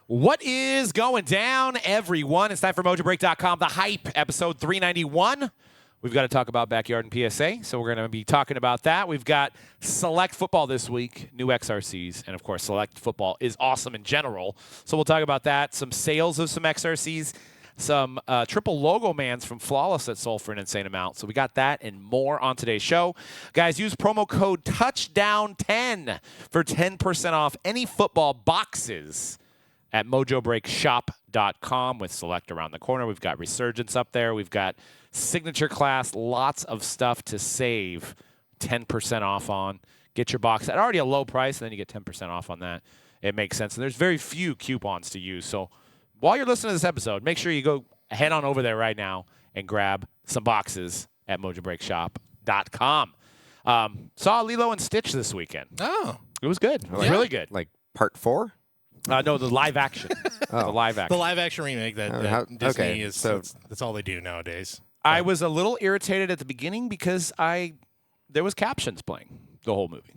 What is going down, everyone? It's time for Mojobreak.com, The Hype, episode 391. We've got to talk about Backyard and PSA, so we're going to be talking about that. We've got Select Football this week, new XRCs, and, of course, Select Football is awesome in general. So we'll talk about that, some sales of some XRCs, some triple logo mans from Flawless that sold for an insane amount. So we got that and more on today's show. Guys, use promo code TOUCHDOWN10 for 10% off any football boxes at mojobreakshop.com with Select around the corner. We've got Resurgence up there. We've got Signature Class, lots of stuff to save 10% off on. Get your box at already a low price, and then you get 10% off on that. It makes sense. And there's very few coupons to use. So while you're listening to this episode, make sure you go head on over there right now and grab some boxes at mojobreakshop.com. Saw Lilo and Stitch this weekend. Oh. It was good. It was really good. Like part 4? No, the live action. The live action. The live action remake that Disney is. So that's all they do nowadays. I was a little irritated at the beginning because there was captions playing the whole movie.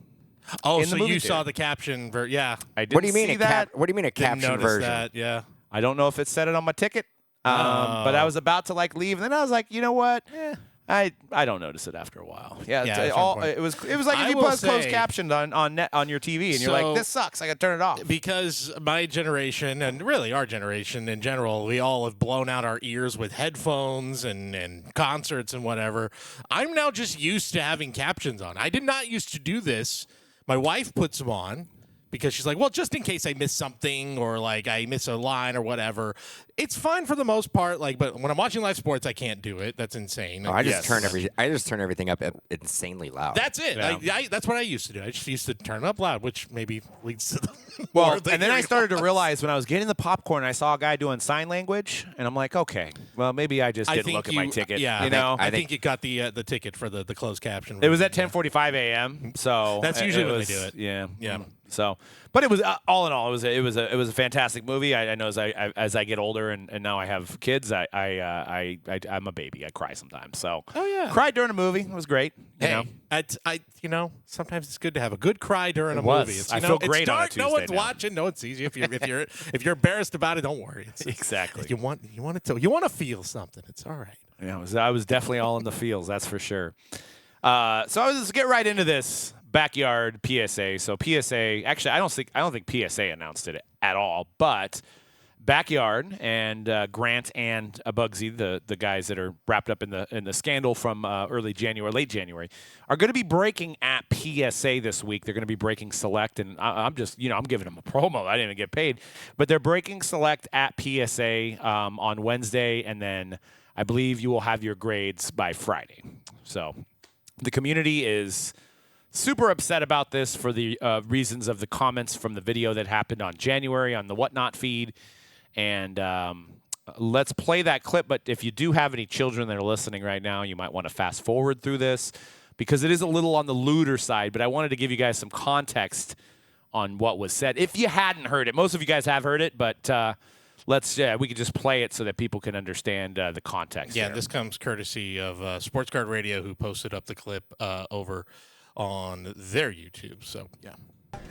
Oh, so you saw the caption version? Yeah. I didn't What do you mean see that. What do you mean a caption version? That, yeah. I don't know if it said it on my ticket, but I was about to leave, and then I was like, you know what? I don't notice it after a while. Yeah, it was like if you put closed captioned on your TV, and you're like, this sucks. I got to turn it off. Because my generation, and really our generation in general, we all have blown out our ears with headphones and concerts and whatever. I'm now just used to having captions on. I did not used to do this. My wife puts them on because she's like, well, just in case I miss something or like I miss a line or whatever. It's fine for the most part, but when I'm watching live sports, I can't do it. That's insane. Oh, I just turn everything up insanely loud. That's it. Yeah. That's what I used to do. I just used to turn it up loud, which maybe leads to the and then I started to realize when I was getting the popcorn, I saw a guy doing sign language, and I'm like, okay, well, maybe I just didn't look at my ticket. Yeah, I think you got the ticket for the closed caption. It was at 10:45 a.m. So that's usually when they do it. Yeah. So, but it was all in all, it was a fantastic movie. I know as I get older and now I have kids, I'm a baby. I cry sometimes. So, cried during a movie. It was great. You know, sometimes it's good to have a good cry during a movie. I feel great on a Tuesday. No one's watching. No, it's easy. If you're embarrassed about it, don't worry. Exactly. You want to feel something. It's all right. Yeah, I was definitely all in the feels. That's for sure. So let's get right into this. Backyard PSA. So PSA, actually, I don't think PSA announced it at all, but Backyard and Grant and Bugsy, the guys that are wrapped up in the scandal from late January, are going to be breaking at PSA this week. They're going to be breaking Select, and I'm just, I'm giving them a promo. I didn't even get paid, but they're breaking Select at PSA on Wednesday, and then I believe you will have your grades by Friday. So the community is super upset about this for the reasons of the comments from the video that happened on January on the Whatnot feed. And let's play that clip. But if you do have any children that are listening right now, you might want to fast forward through this because it is a little on the lewder side. But I wanted to give you guys some context on what was said. If you hadn't heard it, most of you guys have heard it, but we could just play it so that people can understand the context. Yeah, there. This comes courtesy of Sports Card Radio, who posted up the clip over on their YouTube. So, yeah.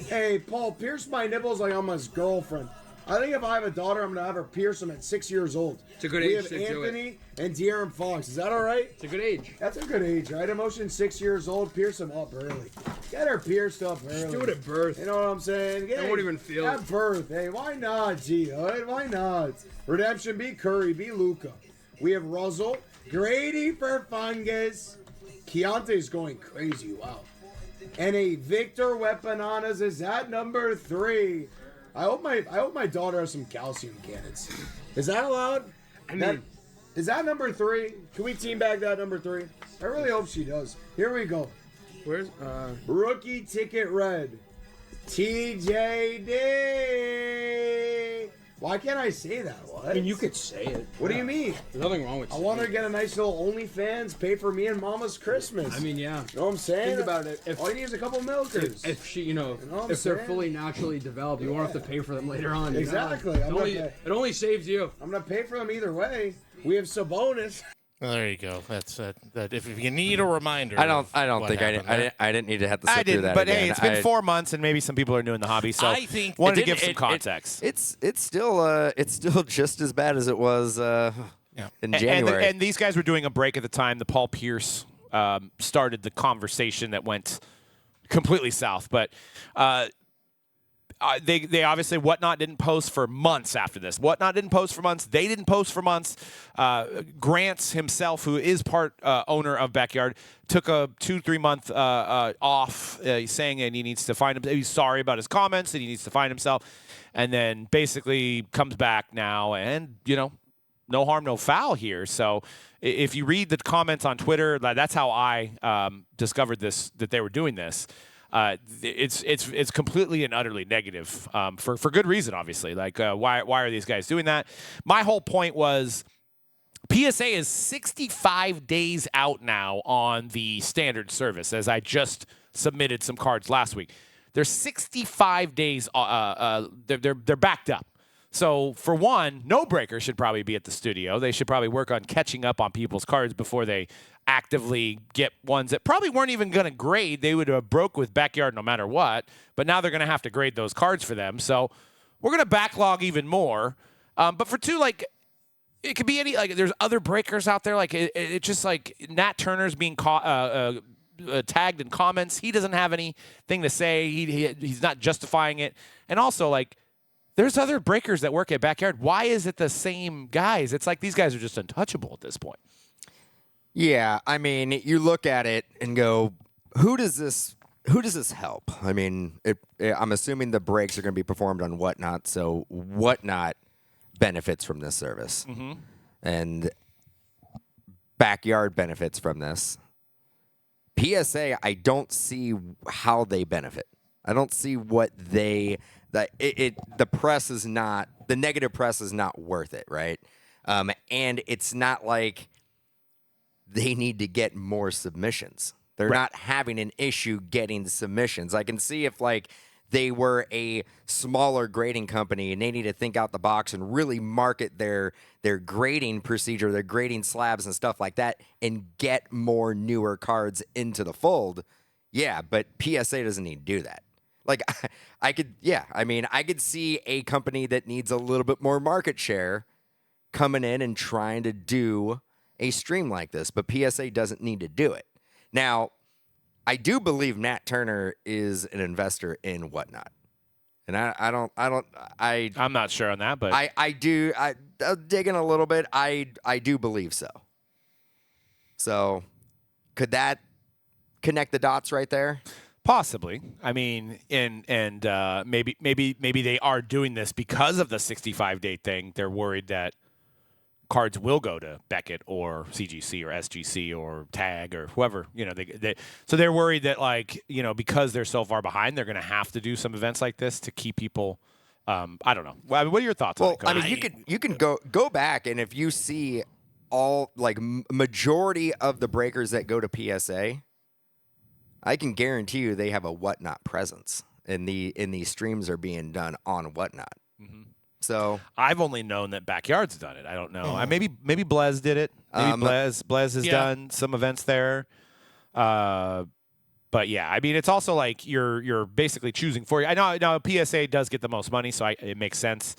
Hey, Paul, pierce my nipples like I'm his girlfriend. I think if I have a daughter, I'm going to have her pierce them at 6 years old. It's a good age to do it. We have Anthony and De'Aaron Fox. Is that all right? It's a good age. That's a good age, right? Emotion 6 years old, pierce them up early. Get her pierced up early. Just do it at birth. You know what I'm saying? I won't even feel it. At birth. Hey, why not, G? All right? Why not? Redemption, be Curry, be Luka. We have Russell, Grady for Fungus. Keontae's going crazy. Wow. And a Victor Weaponanas is at number 3. I hope my daughter has some calcium cannons. Is that allowed? Is that number 3? Can we team back that number 3? I really hope she does. Here we go. Where's Rookie ticket red. TJD. Why can't I say that? What? I mean, you could say it. What do you mean? There's nothing wrong with I want her to get a nice little OnlyFans, pay for me and Mama's Christmas. I mean, yeah. You know what I'm saying? Think about it. All you need is a couple milkers. If she, if they're fully naturally developed, you won't have to pay for them later on. Exactly. It only saves you. I'm going to pay for them either way. We have Sabonis. Well, there you go. That's that. If you need a reminder, I don't what think happened there. I didn't need to have to sit I through didn't, that but again. hey, it's been 4 months, and maybe some people are new in the hobby, so I think wanted to It give didn't- some context. It's still just as bad as it was in January. And these guys were doing a break at the time. The Paul Pierce started the conversation that went completely south, but they obviously Whatnot didn't post for months after this. Whatnot didn't post for months. They didn't post for months. Grants himself, who is part owner of Backyard, took a 2-3 month off, saying and he needs to find him. He's sorry about his comments and he needs to find himself, and then basically comes back now, and no harm, no foul here. So if you read the comments on Twitter, that's how I discovered that they were doing this. It's completely and utterly negative for good reason, obviously. Like, why are these guys doing that? My whole point was PSA is 65 days out now on the standard service, as I just submitted some cards last week. They're 65 days. They're backed up. So, for one, no breaker should probably be at the studio. They should probably work on catching up on people's cards before they actively get ones that probably weren't even going to grade. They would have broke with Backyard no matter what, but now they're going to have to grade those cards for them. So, we're going to backlog even more. But for two, like, it could be any, like, there's other breakers out there. Like, it's just like Nat Turner's being tagged in comments. He doesn't have anything to say. He's not justifying it. And also, like, there's other breakers that work at Backyard. Why is it the same guys? It's like these guys are just untouchable at this point. Yeah, I mean, you look at it and go, who does this help? I mean, I'm assuming the breaks are going to be performed on Whatnot, so Whatnot benefits from this service. Mm-hmm. And Backyard benefits from this. PSA, I don't see how they benefit. I don't see what the press is not, the negative press is not worth it, right? And it's not like they need to get more submissions. They're not having an issue getting submissions. I can see if, like, they were a smaller grading company and they need to think out the box and really market their grading procedure, their grading slabs and stuff like that, and get more newer cards into the fold. Yeah, but PSA doesn't need to do that. Like, I could see a company that needs a little bit more market share coming in and trying to do a stream like this, but PSA doesn't need to do it. Now, I do believe Nat Turner is an investor in Whatnot, and I'm not sure on that, but I do. Digging a little bit, I do believe so. So, could that connect the dots right there? possibly. I mean, and maybe they are doing this because of the 65-day thing. They're worried that cards will go to Beckett or CGC or SGC or Tag or whoever, so they're worried that, because they're so far behind, they're going to have to do some events like this to keep people. I don't know. Well, what are your thoughts on it, Cody? I mean, you can go back, and if you see all majority of the breakers that go to PSA, I can guarantee you they have a Whatnot presence, and these streams are being done on Whatnot. Mm-hmm. So I've only known that Backyard's done it. I don't know. Maybe Blez did it. Maybe Blez has done some events there. But yeah, I mean, it's also like you're basically choosing for you. I know PSA does get the most money, so it makes sense.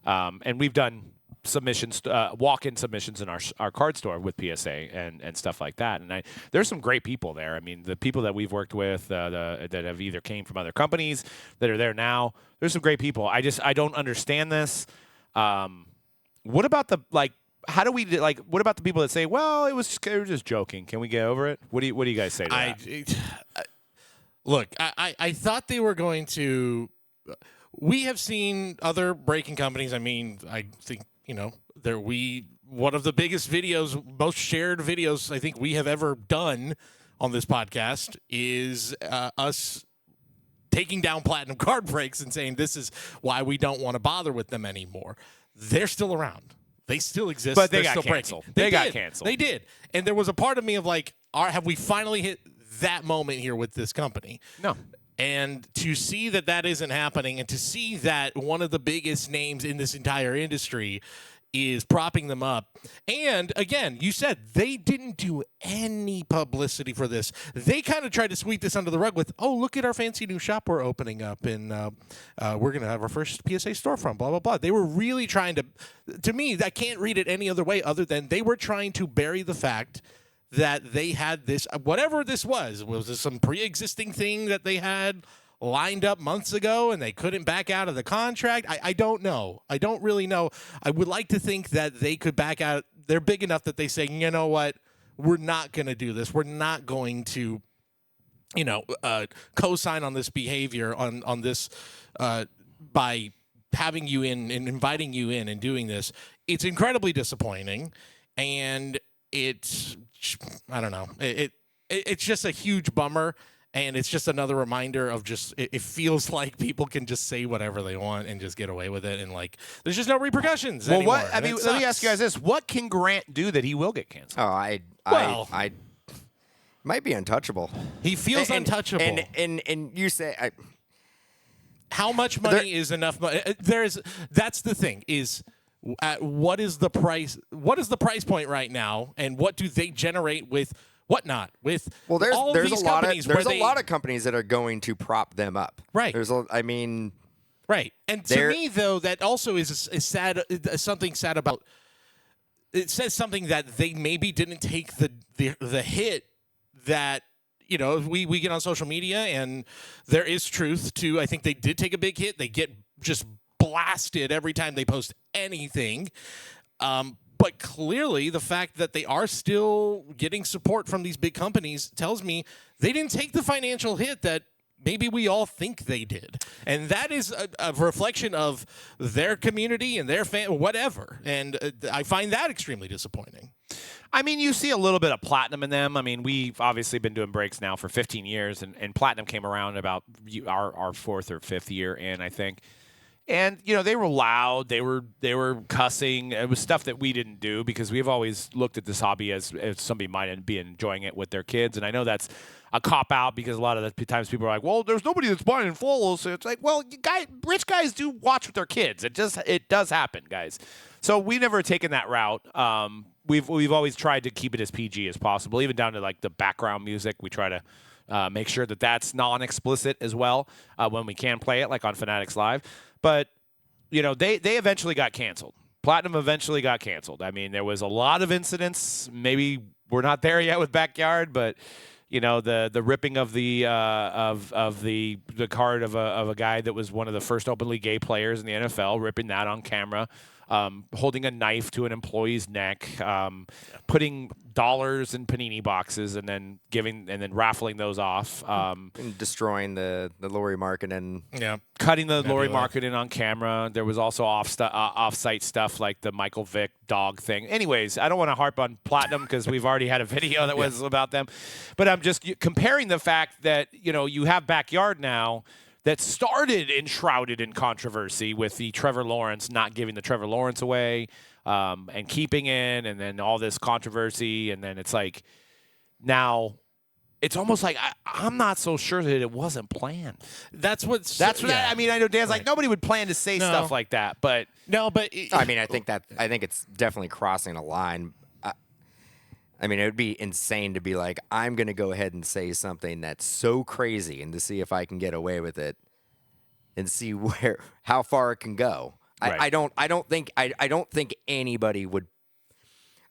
And we've done submissions, walk-in submissions in our card store with PSA and stuff like that. And there's some great people there. I mean, the people that we've worked with that have either came from other companies that are there now. There's some great people. I don't understand this. What about how do we what about the people that say, well, they were just joking? Can we get over it? What do you guys say to that? Look, I thought they were going to. We have seen other breaking companies. I mean, I think one of the biggest videos, most shared videos I think we have ever done on this podcast is us taking down platinum card breaks and saying this is why we don't want to bother with them anymore. They're still around. They still exist. But they They're got still canceled. breaking. They got canceled. They did. And there was a part of me of have we finally hit that moment here with this company? No. And to see that isn't happening, and to see that one of the biggest names in this entire industry is propping them up. And again, you said they didn't do any publicity for this. They kind of tried to sweep this under the rug with, oh, look at our fancy new shop we're opening up, and we're going to have our first PSA storefront, blah, blah, blah. They were really trying to me, I can't read it any other way other than they were trying to bury the fact that they had this, whatever this was this some pre-existing thing that they had lined up months ago and they couldn't back out of the contract? I don't know. I don't really know. I would like to think that they could back out. They're big enough that they say, you know what, we're not going to do this. We're not going to, co-sign on this behavior, on this by having you in and inviting you in and doing this. It's incredibly disappointing, and it's, I don't know. It's just a huge bummer. And it's just another reminder of it feels like people can just say whatever they want and just get away with it. And, there's just no repercussions anymore. Let me ask you guys this. What can Grant do that he will get canceled? Oh, I might be untouchable. He feels untouchable. And you say... How much money is enough money? That's the thing, is... what is the price point right now, and what do they generate with... whatnot with there's all there's these a lot companies of a lot of companies that are going to prop them up. Right. Right. And to me, though, that also is sad. Something sad about it. Says something that they maybe didn't take the hit that we get on social media, and there is truth to. I think they did take a big hit. They get just blasted every time they post anything. But clearly, the fact that they are still getting support from these big companies tells me they didn't take the financial hit that maybe we all think they did. And that is a reflection of their community and their whatever. And I find that extremely disappointing. I mean, you see a little bit of Platinum in them. I mean, we've obviously been doing breaks now for 15 years, and Platinum came around about our fourth or fifth year in, I think. And, they were loud. They were cussing. It was stuff that we didn't do because we've always looked at this hobby as somebody might be enjoying it with their kids. And I know that's a cop-out because a lot of the times people are like, well, there's nobody that's buying and follows. So it's like, well, rich guys do watch with their kids. It does happen, guys. So we've never taken that route. We've always tried to keep it as PG as possible, even down to, the background music. We try to make sure that that's non-explicit as well when we can play it, like on Fanatics Live. But, they eventually got canceled. Platinum eventually got canceled. I mean, there was a lot of incidents. Maybe we're not there yet with Backyard, but, the ripping of the card of a guy that was one of the first openly gay players in the NFL, ripping that on camera. Holding a knife to an employee's neck, putting dollars in Panini boxes, and then raffling those off, and destroying the Lori Markkinen. Yeah, cutting the Lori Markkinen on camera. There was also off-site stuff like the Michael Vick dog thing. Anyways, I don't want to harp on Platinum because we've already had a video that was about them, but I'm just comparing the fact that you have Backyard now that started enshrouded in controversy with the Trevor Lawrence, not giving the Trevor Lawrence away and keeping it, and then all this controversy. And then it's like now it's almost like I'm not so sure that it wasn't planned. That's what I mean, I know Dan's like, nobody would plan to say stuff like that. But no, but I think it's definitely crossing a line. I mean, it would be insane to be like, I'm going to go ahead and say something that's so crazy and to see if I can get away with it and see how far it can go. Right. I don't think anybody would.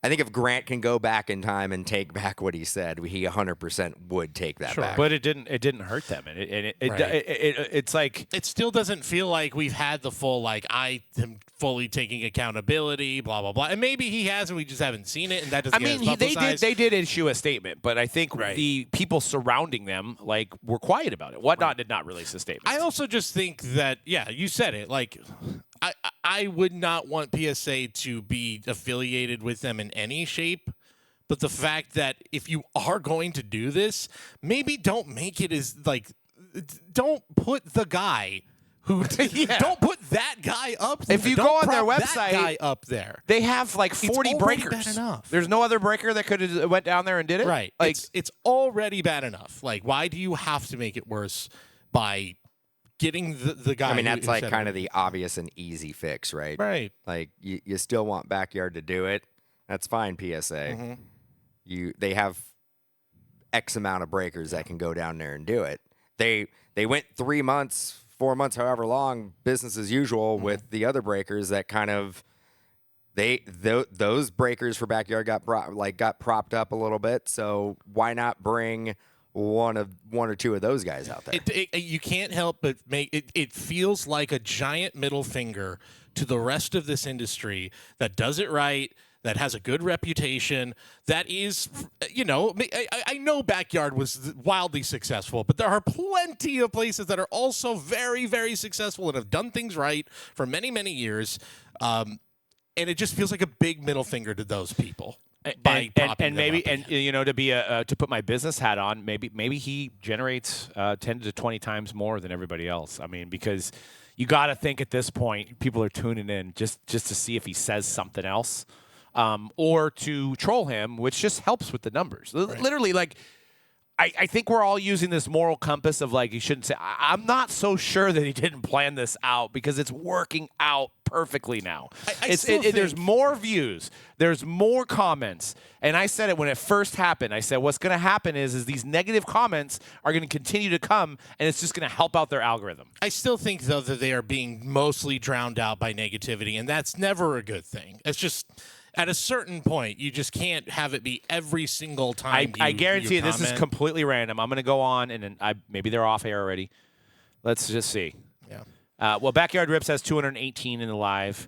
I think if Grant can go back in time and take back what he said, he 100% would take that back. But it didn't hurt them, and it's like it still doesn't feel like we've had the full I am fully taking accountability, blah blah blah. And maybe he has, and we just haven't seen it, and that doesn't. I mean, they did issue a statement, but I think the people surrounding them were quiet about it. Whatnot did not release a statement. I also just think that you said it I would not want PSA to be affiliated with them in any shape, but the fact that if you are going to do this, maybe don't make it as don't put the guy who don't put that guy up there. If you go on their website, that guy up there, they have 40 breakers. Bad enough. There's no other breaker that could have went down there and did it. Right. It's already bad enough. Why do you have to make it worse by getting the guy. I mean, that's who like said kind it. of the obvious and easy fix, right? Right. Like you still want Backyard to do it. That's fine, PSA. They have X amount of breakers that can go down there and do it. They went 3 months, 4 months, however long, business as usual with the other breakers that kind of those breakers for Backyard got propped up a little bit. So why not bring one or two of those guys out there? You can't help but make it. It feels like a giant middle finger to the rest of this industry that does it right, that has a good reputation, that is, I know Backyard was wildly successful, but there are plenty of places that are also very, very successful and have done things right for many, many years. And it just feels like a big middle finger to those people. And maybe to put my business hat on, maybe he generates 10 to 20 times more than everybody else. I mean, because you got to think at this point, people are tuning in just to see if he says something else, or to troll him, which just helps with the numbers. Right. Literally, like. I think we're all using this moral compass of like, you shouldn't say. I'm not so sure that he didn't plan this out because it's working out perfectly now. There's more views, there's more comments, and I said it when it first happened. I said what's going to happen is these negative comments are going to continue to come, and it's just going to help out their algorithm. I still think though that they are being mostly drowned out by negativity, and that's never a good thing. It's just. At a certain point, you just can't have it be every single time. I guarantee you, this is comment. completely random. I'm going to go on, and then maybe they're off air already. Let's just see. Yeah. Well, Backyard Rips has 218 in the live.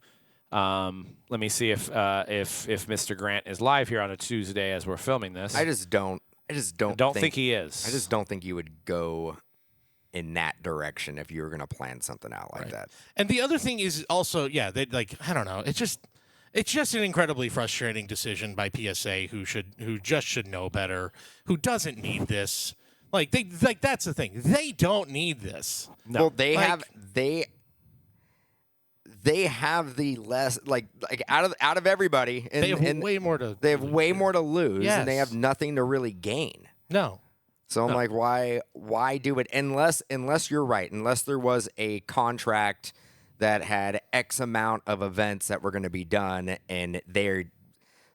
Let me see if Mr. Grant is live here on a Tuesday as we're filming this. I just don't think he is. I just don't think you would go in that direction if you were going to plan something out like that. And the other thing is also, they I don't know. It's just an incredibly frustrating decision by PSA, who just should know better, who doesn't need this. That's the thing. They don't need this. No. Well, they have the less out of everybody. They have way more to. They have way more to lose, yes. and they have nothing to really gain. No. So I'm like, why do it unless you're right? Unless there was a contract that had X amount of events that were going to be done, and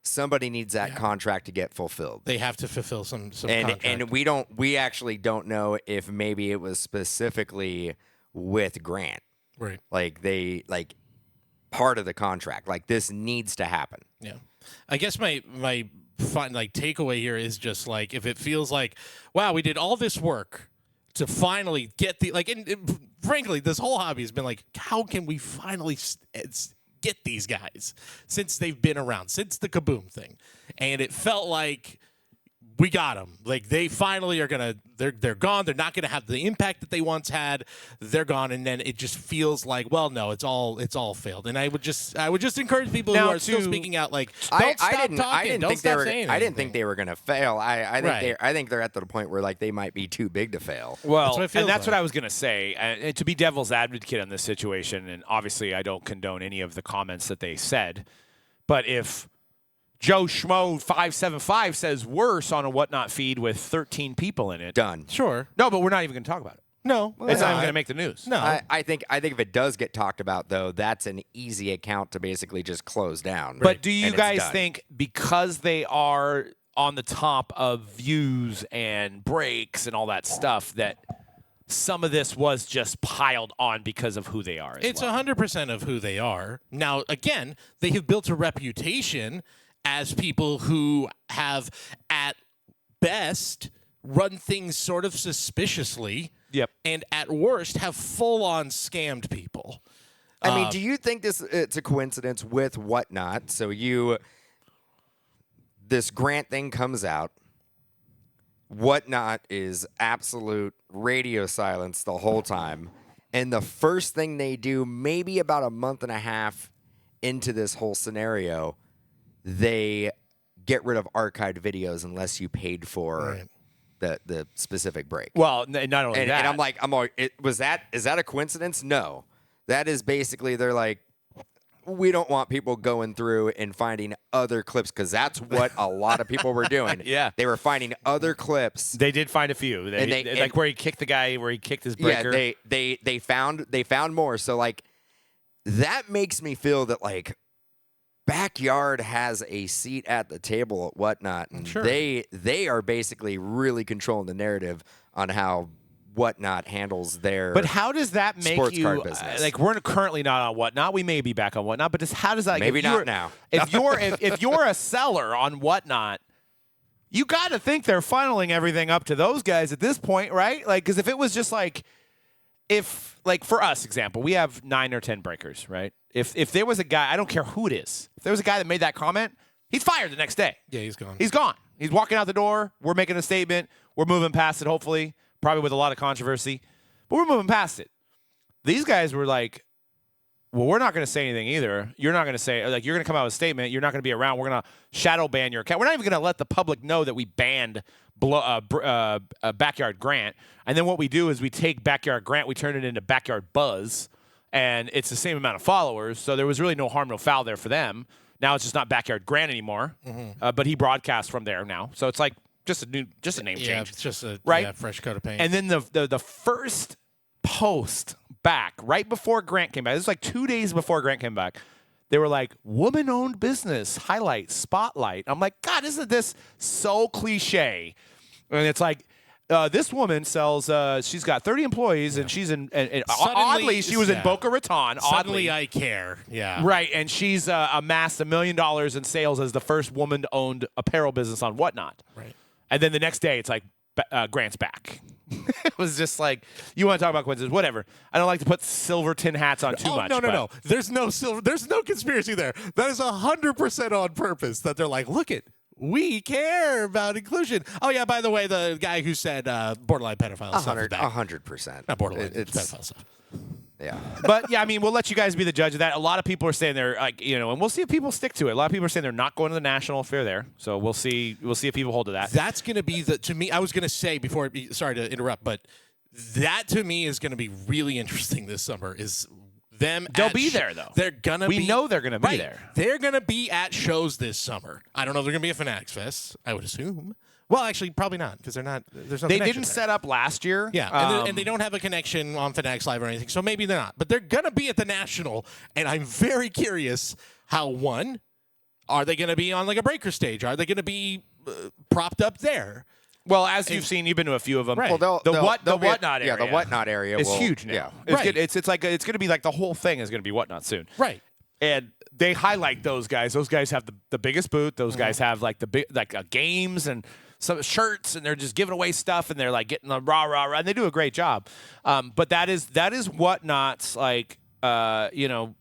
somebody needs that contract to get fulfilled. They have to fulfill some contract. And we actually don't know if maybe it was specifically with Grant. Right. Part of the contract. Like, this needs to happen. Yeah. I guess my fun takeaway here is just like, if it feels like, wow, we did all this work to finally get and frankly, this whole hobby has been like, how can we finally get these guys since they've been around, since the Kaboom thing? And it felt like we got them. Like, they finally are they're gone. They're not gonna have the impact that they once had. They're gone, and then it just feels like, well, no, it's all failed. And I would just encourage people who are still speaking out, like, don't stop talking. Don't stop saying anything. I didn't think they were gonna fail. I think they're at the point where they might be too big to fail. Well, that's what I was gonna say. And to be devil's advocate on this situation, and obviously I don't condone any of the comments that they said, but if Joe Schmo 575 says worse on a Whatnot feed with 13 people in it. Done. Sure. No, but we're not even going to talk about it. No. It's not even going to make the news. No. I think if it does get talked about, though, that's an easy account to basically just close down. But do you guys think because they are on the top of views and breaks and all that stuff that some of this was just piled on because of who they are? It's 100% of who they are. Now, again, they have built a reputation as people who have, at best, run things sort of suspiciously. Yep. And at worst, have full-on scammed people. I mean, do you think it's a coincidence with Whatnot? So this Grant thing comes out. Whatnot is absolute radio silence the whole time. And the first thing they do, maybe about a month and a half into this whole scenario, they get rid of archived videos unless you paid for the specific break. Well, not only that. And I'm like, is that a coincidence? No. That is basically, they're like, we don't want people going through and finding other clips because that's what a lot of people were doing. Yeah. They were finding other clips. They did find a few. Like where he kicked the guy, where he kicked his breaker. Yeah, they found more. So like that makes me feel that like Backyard has a seat at the table at Whatnot, and Sure. they are basically really controlling the narrative on how Whatnot handles their. But how does that make sports you card business. like? We're currently not on Whatnot. We may be back on Whatnot, but how does that? Like, Maybe if not you're- now. If you're if you're a seller on Whatnot, you got to think they're funneling everything up to those guys at this point, right? Like, because if it was just like, if like for us, example, we have 9 or 10 breakers, right? If there was a guy, I don't care who it is, if there was a guy that made that comment, he's fired the next day. Yeah, he's gone. He's gone. He's walking out the door. We're making a statement. We're moving past it, hopefully, probably with a lot of controversy, but we're moving past it. These guys were like, well, we're not going to say anything either. You're not going to say, like, you're going to come out with a statement. You're not going to be around. We're going to shadow ban your account. We're not even going to let the public know that we banned Backyard Grant. And then what we do is we take Backyard Grant, we turn it into Backyard Buzz, and it's the same amount of followers. So there was really no harm, no foul there for them. Now it's just not Backyard Grant anymore, but he broadcasts from there now. So it's like just a name Yeah, change. it's just a Right? fresh coat of paint. And then the first post back, right before Grant came back, this was like 2 days before Grant came back, they were like, woman-owned business, highlight, spotlight. I'm like, God, isn't this so cliche? And it's like, this woman sells, she's got 30 employees, and she's in, and oddly, she was in Boca Raton. Suddenly Oddly. I care. Yeah. Right, and she's amassed $1 million in sales as the first woman-owned apparel business on Whatnot. Right. And then the next day, it's like, Grant's back. It was just like, you want to talk about coincidences, whatever. I don't like to put silver tin hats on too much. No. There's no silver. There's no conspiracy there. That is 100% on purpose. That they're like, look it. We care about inclusion. Oh yeah. By the way, the guy who said borderline pedophile stuff is back. 100%. Not borderline. It's pedophile stuff. yeah. But yeah, I mean, we'll let you guys be the judge of that. A lot of people are saying they're like, you know, and we'll see if people stick to it. A lot of people are saying they're not going to the national if they're there. So we'll see. We'll see if people hold to that. That's going to be to me. I was going to say before. Sorry to interrupt, but that to me is going to be really interesting this summer. Is them? They'll be there though. They're gonna. We be, know they're gonna be right. there. They're gonna be at shows this summer. I don't know if they're gonna be a Fanatics Fest. I would assume. Well, actually, probably not because they're not. There's no. They connection didn't there. set up last year. Yeah, and they don't have a connection on Fanatics Live or anything, so maybe they're not. But they're going to be at the National, and I'm very curious how, one, are they going to be on like a breaker stage? Are they going to be propped up there? Well, as you've seen, you've been to a few of them. Right. Well, the they'll be Whatnot area. Yeah, the Whatnot area It's will, huge now. Yeah. It's Right. good. It's like it's going to be like the whole thing is going to be Whatnot soon. Right. And they highlight those guys. Those guys have the biggest booth. Those guys have like the big games and some shirts, and they're just giving away stuff, and they're like getting the rah, and they do a great job. But that is Whatnot's like you know,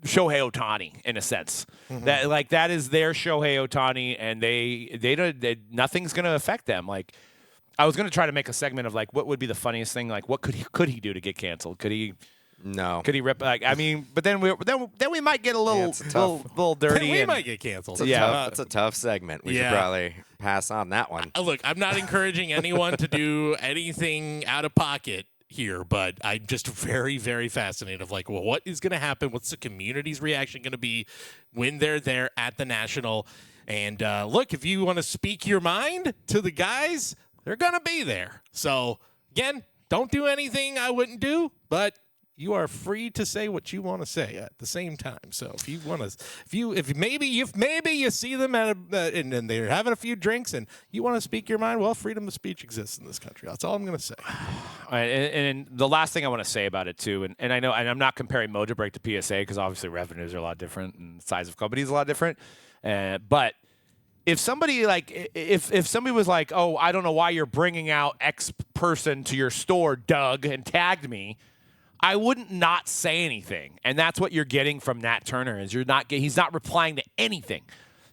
Shohei Ohtani in a sense. That is their Shohei Ohtani, and they nothing's going to affect them. Like, I was going to try to make a segment of like what would be the funniest thing, like what could he do to get canceled? Could he rip? Like, I mean, but then we might get a little it's tough. little dirty. We and, might get canceled. It's a tough segment. We Yeah. should probably pass on that one. Look, I'm not encouraging anyone to do anything out of pocket here, but I'm just very, very fascinated of like, well, what is going to happen? What's the community's reaction going to be when they're there at the National? And look, if you want to speak your mind to the guys, they're going to be there. So again, don't do anything I wouldn't do, but you are free to say what you want to say at the same time. So if you want to, if maybe you see them at and they're having a few drinks and you want to speak your mind, well, freedom of speech exists in this country. That's all I'm going to say. And the last thing I want to say about it too, and I know, and I'm not comparing Mojobreak to PSA because obviously revenues are a lot different and the size of companies is a lot different. But if somebody if somebody was like, oh, I don't know why you're bringing out X person to your store, Doug, and tagged me, I wouldn't not say anything. And that's what you're getting from Nat Turner is he's not replying to anything.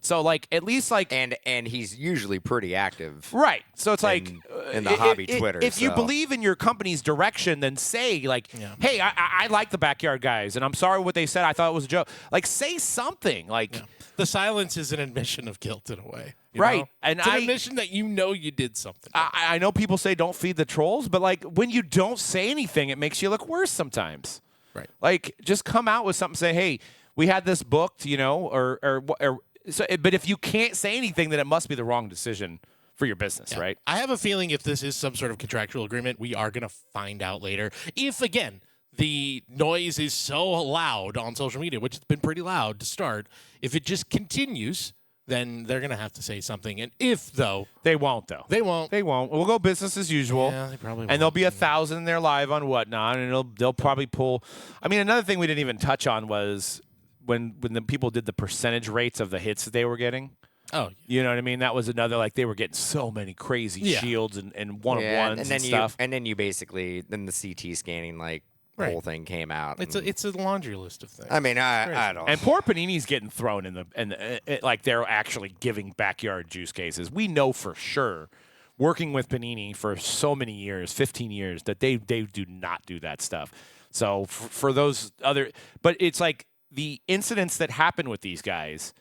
So like at least like And he's usually pretty active. right. So it's like in the hobby Twitter. If you so. believe in your company's direction, then say like, hey, I like the Backyard guys, and I'm sorry what they said. I thought it was a joke. Like say something. Like The silence is an admission of guilt in a way. You Right. know? And it's an I- admission that you know you did something. I know people say don't feed the trolls, but like when you don't say anything, it makes you look worse sometimes. Right. Like just come out with something. Say, hey, we had this booked, or so. But if you can't say anything, then it must be the wrong decision for your business, right? I have a feeling if this is some sort of contractual agreement, we are going to find out later. If, again, the noise is so loud on social media, which has been pretty loud to start, if it just continues, then they're going to have to say something. And if, though... They won't, though. They won't. They won't. We'll go business as usual. Yeah, they probably won't. And there'll be 1,000 there live on Whatnot, and they'll probably pull... I mean, another thing we didn't even touch on was when the people did the percentage rates of the hits that they were getting. Oh, you know what I mean? That was another, like, they were getting so many crazy shields and one-on-ones and stuff. And then you basically, then the CT scanning, like, whole thing came out. It's a laundry list of things. I mean, I don't. And poor Panini's getting thrown in like they're actually giving backyard juice cases. We know for sure, working with Panini for so many years, 15 years, that they do not do that stuff. So for those other, but it's like the incidents that happen with these guys,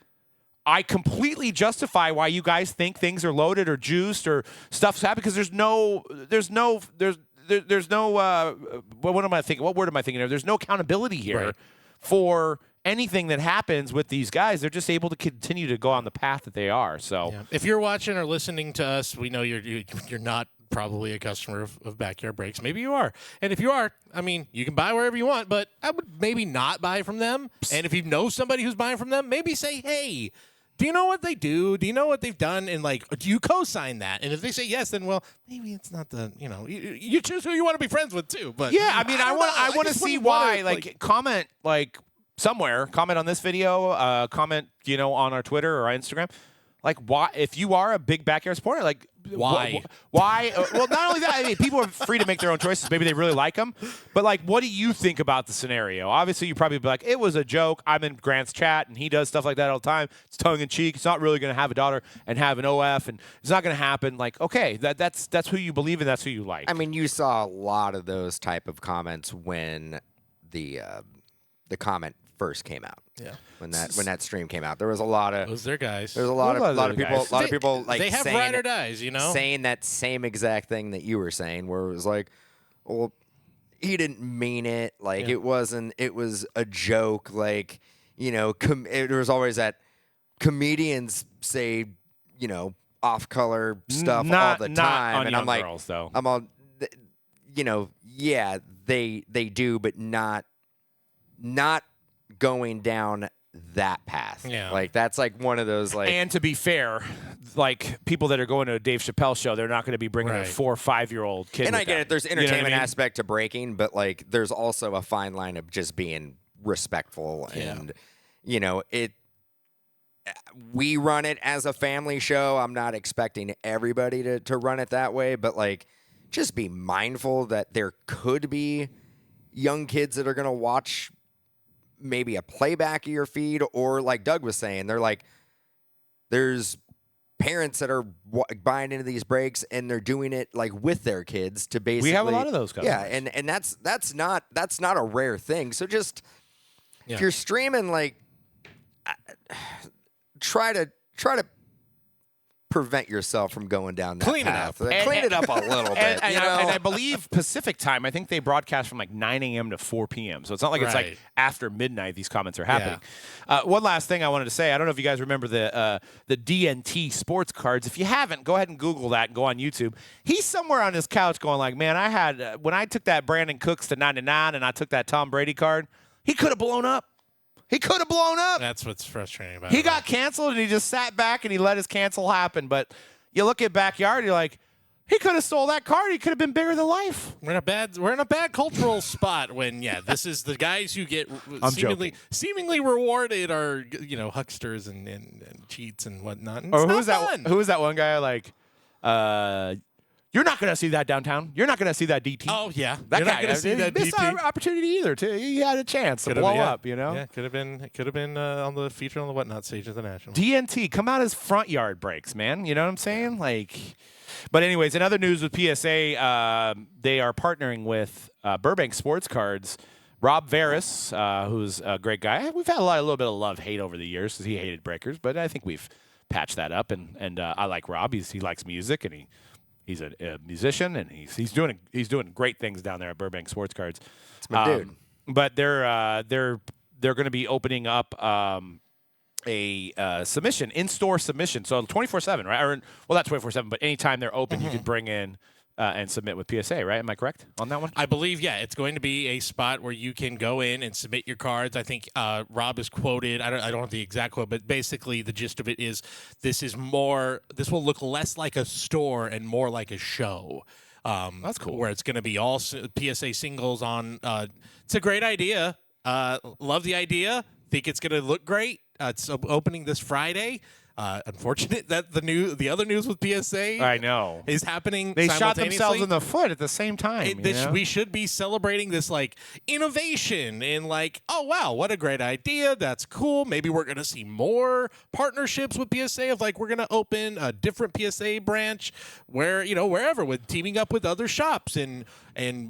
I completely justify why you guys think things are loaded or juiced or stuff's happening, because there's no what am I thinking? What word am I thinking of? There's no accountability here for anything that happens with these guys. They're just able to continue to go on the path that they are. So if you're watching or listening to us, we know you're not probably a customer of Backyard Breaks. Maybe you are. And if you are, I mean, you can buy wherever you want, but I would maybe not buy from them. And if you know somebody who's buying from them, maybe say, hey, do you know what they do? Do you know what they've done? And, like, do you co-sign that? And if they say yes, then, well, maybe it's not the, you choose who you want to be friends with, too. But yeah, I mean, I want to see why. Like, comment, like, somewhere. Comment on this video. Comment, on our Twitter or our Instagram. Like, why? If you are a big backyard supporter, like, why? Why? Well, not only that. I mean, people are free to make their own choices. Maybe they really like them. But, like, what do you think about the scenario? Obviously, you probably be like, it was a joke. I'm in Grant's chat, and he does stuff like that all the time. It's tongue-in-cheek. It's not really going to have a daughter and have an OF, and it's not going to happen. Like, okay, that's who you believe in. That's who you like. I mean, you saw a lot of those type of comments when the comment first came out. Yeah. When that stream came out, there was a lot of those their guys. There's a lot of people like they have saying, ride or dies, saying that same exact thing that you were saying, where it was like, well, he didn't mean it. Like it wasn't. It was a joke. Like there was always that comedians say off color stuff all the time, on and young I'm like, girls, though. I'm all, yeah, they do, but not going down that path. Yeah. Like that's like one of those like. And to be fair, like people that are going to a Dave Chappelle show, they're not going to be bringing a 4 or 5-year-old kid. And with I get them. it. There's entertainment I mean? aspect to breaking, but like there's also a fine line of just being respectful and it. We run it as a family show. I'm not expecting everybody to run it that way, but like just be mindful that there could be young kids that are going to watch maybe a playback of your feed, or like Doug was saying, they're like, there's parents that are buying into these breaks and they're doing it like with their kids to basically. We have a lot of those customers. Yeah, and that's not a rare thing. So just if you're streaming, like try to prevent yourself from going down that path. Clean it up a little bit. And I believe Pacific time, I think they broadcast from like 9 a.m. to 4 p.m. So it's not like it's like after midnight these comments are happening. One last thing I wanted to say. I don't know if you guys remember the DNT sports cards. If you haven't, go ahead and Google that and go on YouTube. He's somewhere on his couch going like, man, I had when I took that Brandon Cooks to 99 and I took that Tom Brady card, he could have blown up. He could have blown up. That's what's frustrating about it. He got canceled, and he just sat back, and he let his cancel happen. But you look at Backyard, you're like, he could have stole that card. He could have been bigger than life. We're in a bad cultural spot when, this is the guys who get seemingly rewarded are, hucksters and cheats and whatnot. And or who was that one guy like, you're not going to see that downtown. You're not going to see that DT. Oh, yeah. That You're guy not going to see that missed DT. an opportunity either, too. He had a chance to blow up, Yeah, could have been on the feature on the Whatnot stage of the National. DNT, come out as front yard breaks, man. You know what I'm saying? But anyways, in other news with PSA, they are partnering with Burbank Sports Cards. Rob Veras, who's a great guy. We've had a little bit of love-hate over the years because he hated breakers, but I think we've patched that up. And I like Rob. He likes music, and he's a musician, and he's doing great things down there at Burbank Sports Cards. It's my dude. But they're they're going to be opening up a submission, in-store submission. So 24/7, right? Or, well, not 24/7, but anytime they're open, you could bring in and submit with PSA, right? Am I correct on that one? I believe, yeah, it's going to be a spot where you can go in and submit your cards. I think Rob is quoted. I don't have the exact quote, but basically the gist of it is this will look less like a store and more like a show. That's cool. Where it's going to be all PSA singles on. It's a great idea. Love the idea. Think it's going to look great. It's opening this Friday. Unfortunate that the other news with PSA I know is happening. They shot themselves simultaneously. in the foot at the same time. We should be celebrating this like innovation and like, oh wow, what a great idea. That's cool. Maybe we're gonna see more partnerships with PSA of like we're gonna open a different PSA branch where wherever with teaming up with other shops and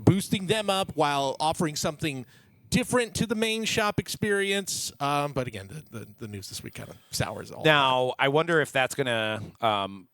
boosting them up while offering something different to the main shop experience. But again, the news this week kind of sours all. Now, I wonder if that's going to,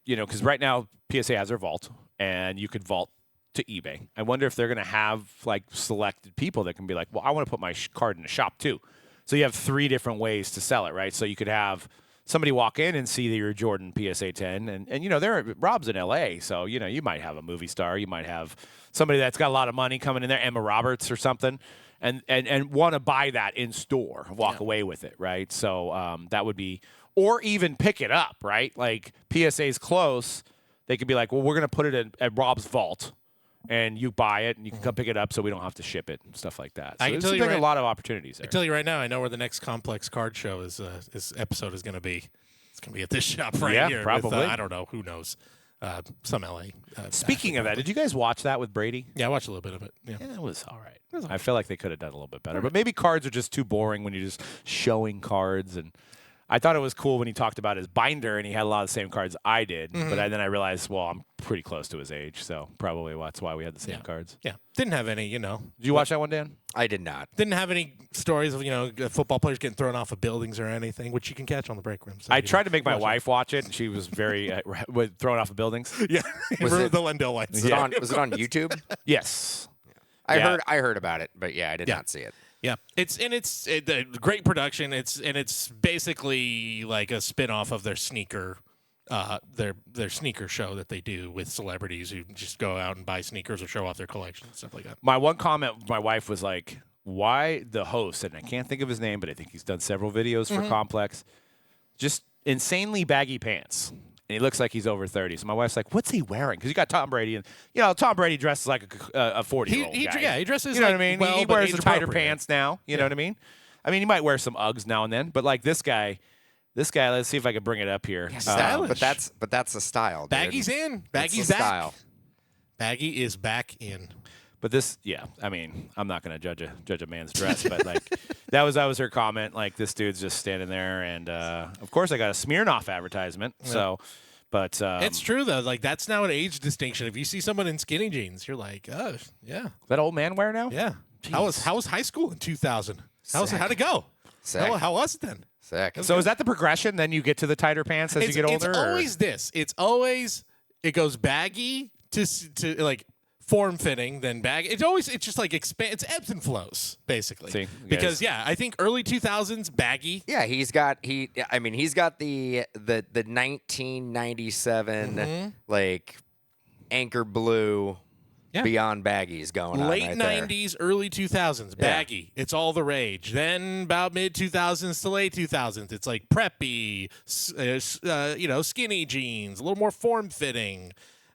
because right now PSA has their vault, and you could vault to eBay. I wonder if they're going to have like selected people that can be like, well, I want to put my card in a shop too. So you have 3 different ways to sell it, right? So you could have somebody walk in and see that you're Jordan PSA 10, and Rob's in LA, so you might have a movie star, you might have somebody that's got a lot of money coming in there, Emma Roberts or something. And want to buy that in store, walk away with it, right? So that would be, or even pick it up, right? Like PSA's close, they could be like, well, we're going to put it at Rob's vault, and you buy it, and you can come pick it up, so we don't have to ship it and stuff like that. So I can tell you a lot of opportunities there. I tell you right now, I know where the next Complex Card Show episode is going to be. It's going to be at this shop right here. Probably. With, I don't know. Who knows? Some LA. Speaking of that, did you guys watch that with Brady? Yeah, I watched a little bit of it. Yeah, it was all right. I feel like they could have done a little bit better, but maybe cards are just too boring when you're just showing cards. And I thought it was cool when he talked about his binder and he had a lot of the same cards I did. But then I realized, well, I'm pretty close to his age, so probably that's why we had the same cards. Yeah, didn't have any. Did you watch that one, Dan? I did not. Didn't have any stories of football players getting thrown off of buildings or anything, which you can catch on the break room. So I tried to make my wife watch it, and she was very thrown off of buildings. Yeah, Was it the Lendell lights. Was it on YouTube? Yes. I heard about it, but I did not see it. Yeah, it's a great production. It's basically like a spin-off of their sneaker sneaker show that they do with celebrities who just go out and buy sneakers or show off their collection and stuff like that. My one comment, my wife was like, why the host, and I can't think of his name, but I think he's done several videos for Complex, just insanely baggy pants. And he looks like he's over 30. So my wife's like, what's he wearing? Because you got Tom Brady. And, Tom Brady dresses like a 40-year-old guy. Yeah, he dresses You know what I mean? well, he but wears the tighter age-appropriate. pants now. You know what I mean? I mean, he might wear some Uggs now and then. But, like, this guy, let's see if I can bring it up here. Stylish. But that's the style, dude. Baggy's in. That's Baggy's the back. style. Baggy is back in. But this, I mean, I'm not going to judge a man's dress, but like that was her comment. Like this dude's just standing there, and of course I got a Smirnoff advertisement. Yeah. So, but it's true though. Like that's now an age distinction. If you see someone in skinny jeans, you're like, oh yeah, is that old man wear now? Yeah. Jeez. How was high school in 2000? How'd it go? Sick. How was it then? Sick. So is that the progression? Then you get to the tighter pants as you get older. It's always this. It's always it goes baggy to like. Form fitting, then bag. It's just like it's ebbs and flows basically. See, because I think early 2000s baggy. Yeah, he's got the 1997 like anchor blue beyond baggies going Late on. Late 90s, early 2000s baggy. It's all the rage. Then about mid 2000s to late 2000s, it's like preppy, skinny jeans, a little more form fitting.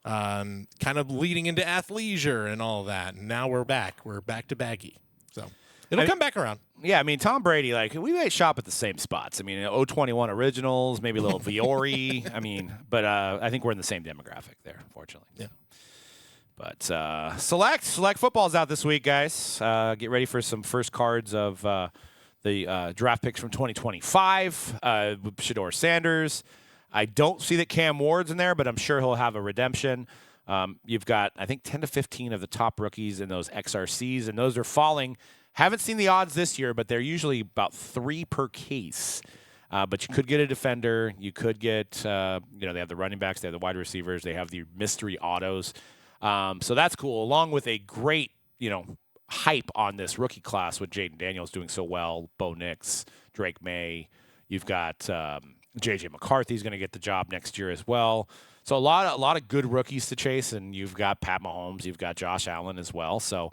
Kind of leading into athleisure and all that. And now we're back. We're back to baggy. So it'll come back around. Yeah, I mean, Tom Brady, like, we may shop at the same spots. I mean, 021 Originals, maybe a little Viore. I mean, but I think we're in the same demographic there, unfortunately. Yeah. But Select Football's out this week, guys. Get ready for some first cards of the draft picks from 2025. Shador Sanders. I don't see that Cam Ward's in there, but I'm sure he'll have a redemption. You've got, I think, 10 to 15 of the top rookies in those XRCs, and those are falling. Haven't seen the odds this year, but they're usually about 3 per case. But you could get a defender. You could get, they have the running backs, they have the wide receivers, they have the mystery autos. So that's cool, along with a great, hype on this rookie class with Jaden Daniels doing so well, Bo Nix, Drake May. You've got J.J. McCarthy's going to get the job next year as well. So a lot of good rookies to chase, and you've got Pat Mahomes, you've got Josh Allen as well. So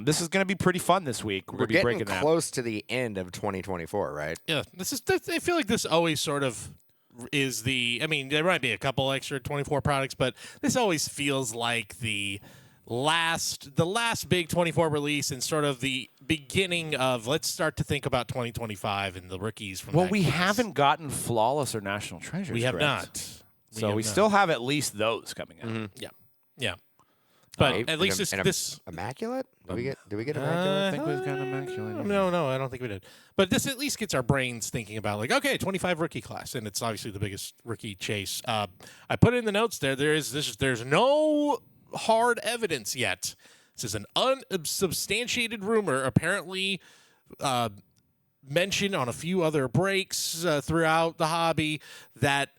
this is going to be pretty fun this week. We're going to be getting breaking that. close to the end of 2024, right? Yeah, I feel like this always sort of is I mean, there might be a couple extra 24 products, but this always feels like the last big 24 release and sort of the beginning of let's start to think about 2025 and the rookies from Well, that we class. haven't gotten Flawless or National Treasures. We have correct? not. So we still have at least those coming out. Yeah. But Right? at least And this immaculate? Did we get immaculate? I think we've got Immaculate. No, I don't think we did. But this at least gets our brains thinking about like, okay, 25 rookie class, and it's obviously the biggest rookie chase. I put it in the notes there. There's no hard evidence yet. This is an unsubstantiated rumor, apparently mentioned on a few other breaks throughout the hobby that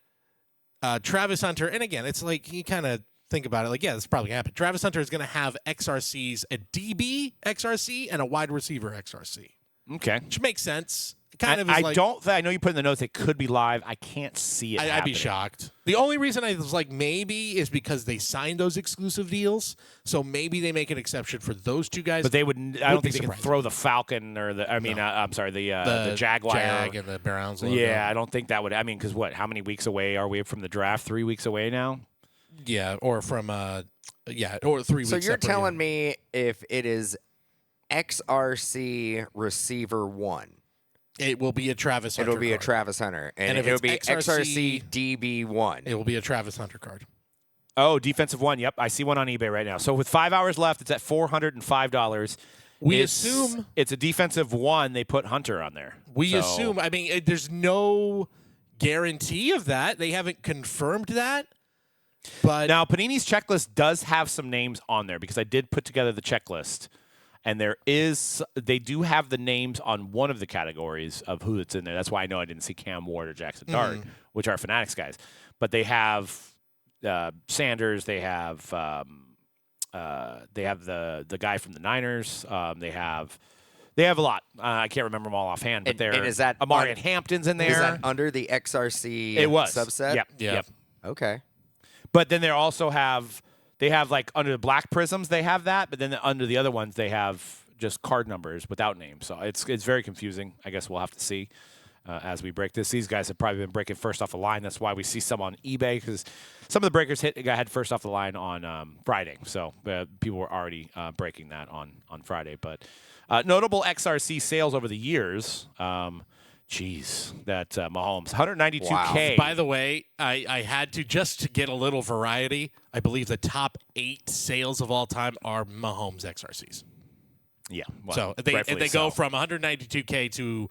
Travis Hunter, and again, it's like you kind of think about it like, yeah, this probably happened. Travis Hunter is going to have XRCs, a DB XRC and a wide receiver XRC, Okay. which makes sense. Kind of is I like, I know you put in the notes it could be live. I can't see it. I'd be happening. shocked. The only reason I was like maybe is because they signed those exclusive deals, so maybe they make an exception for those two guys. But they would. I don't be think they can surprised. throw the Falcon or the. I mean, I'm sorry, the Jaguar. Jag and the Browns. Logo. Yeah, I don't think that would. I mean, because what? How many weeks away are we from the draft? 3 weeks away now. Yeah, or from or 3 weeks. So you're separate, telling me if it is XRC receiver 1, it will be a Travis Hunter it'll be a card. Travis Hunter, and if it'll it's be XRC DB 1. It will be a Travis Hunter card. Oh, defensive one. Yep, I see one on eBay right now. So with 5 hours left, it's at $405. We assume it's a defensive one. They put Hunter on there. We So- assume. I mean, there's no guarantee of that. They haven't confirmed that. But Now, Panini's checklist does have some names on there because I did put together the checklist, and they do have the names on one of the categories of who it's in there. That's why I know I didn't see Cam Ward or Jackson Dart, which are Fanatics guys. But they have Sanders. They have the guy from the Niners. They have a lot. I can't remember them all offhand, but And is that Amari Hampton's in there. Is that under the XRC It was subset? Yep. Yeah. Yep. Okay. But then they also have like under the black prisms they have that, but then under the other ones they have just card numbers without names. So it's very confusing. I guess we'll have to see as we break this. These guys have probably been breaking first off the line. That's why we see some on eBay because some of the breakers got head first off the line on Friday. So people were already breaking that on Friday. But notable XRC sales over the years. That Mahomes, 192K. by the way, I had to just to get a little variety. I believe the top 8 sales of all time are Mahomes XRCs. Yeah. Well, So they rightfully go so. from 192K to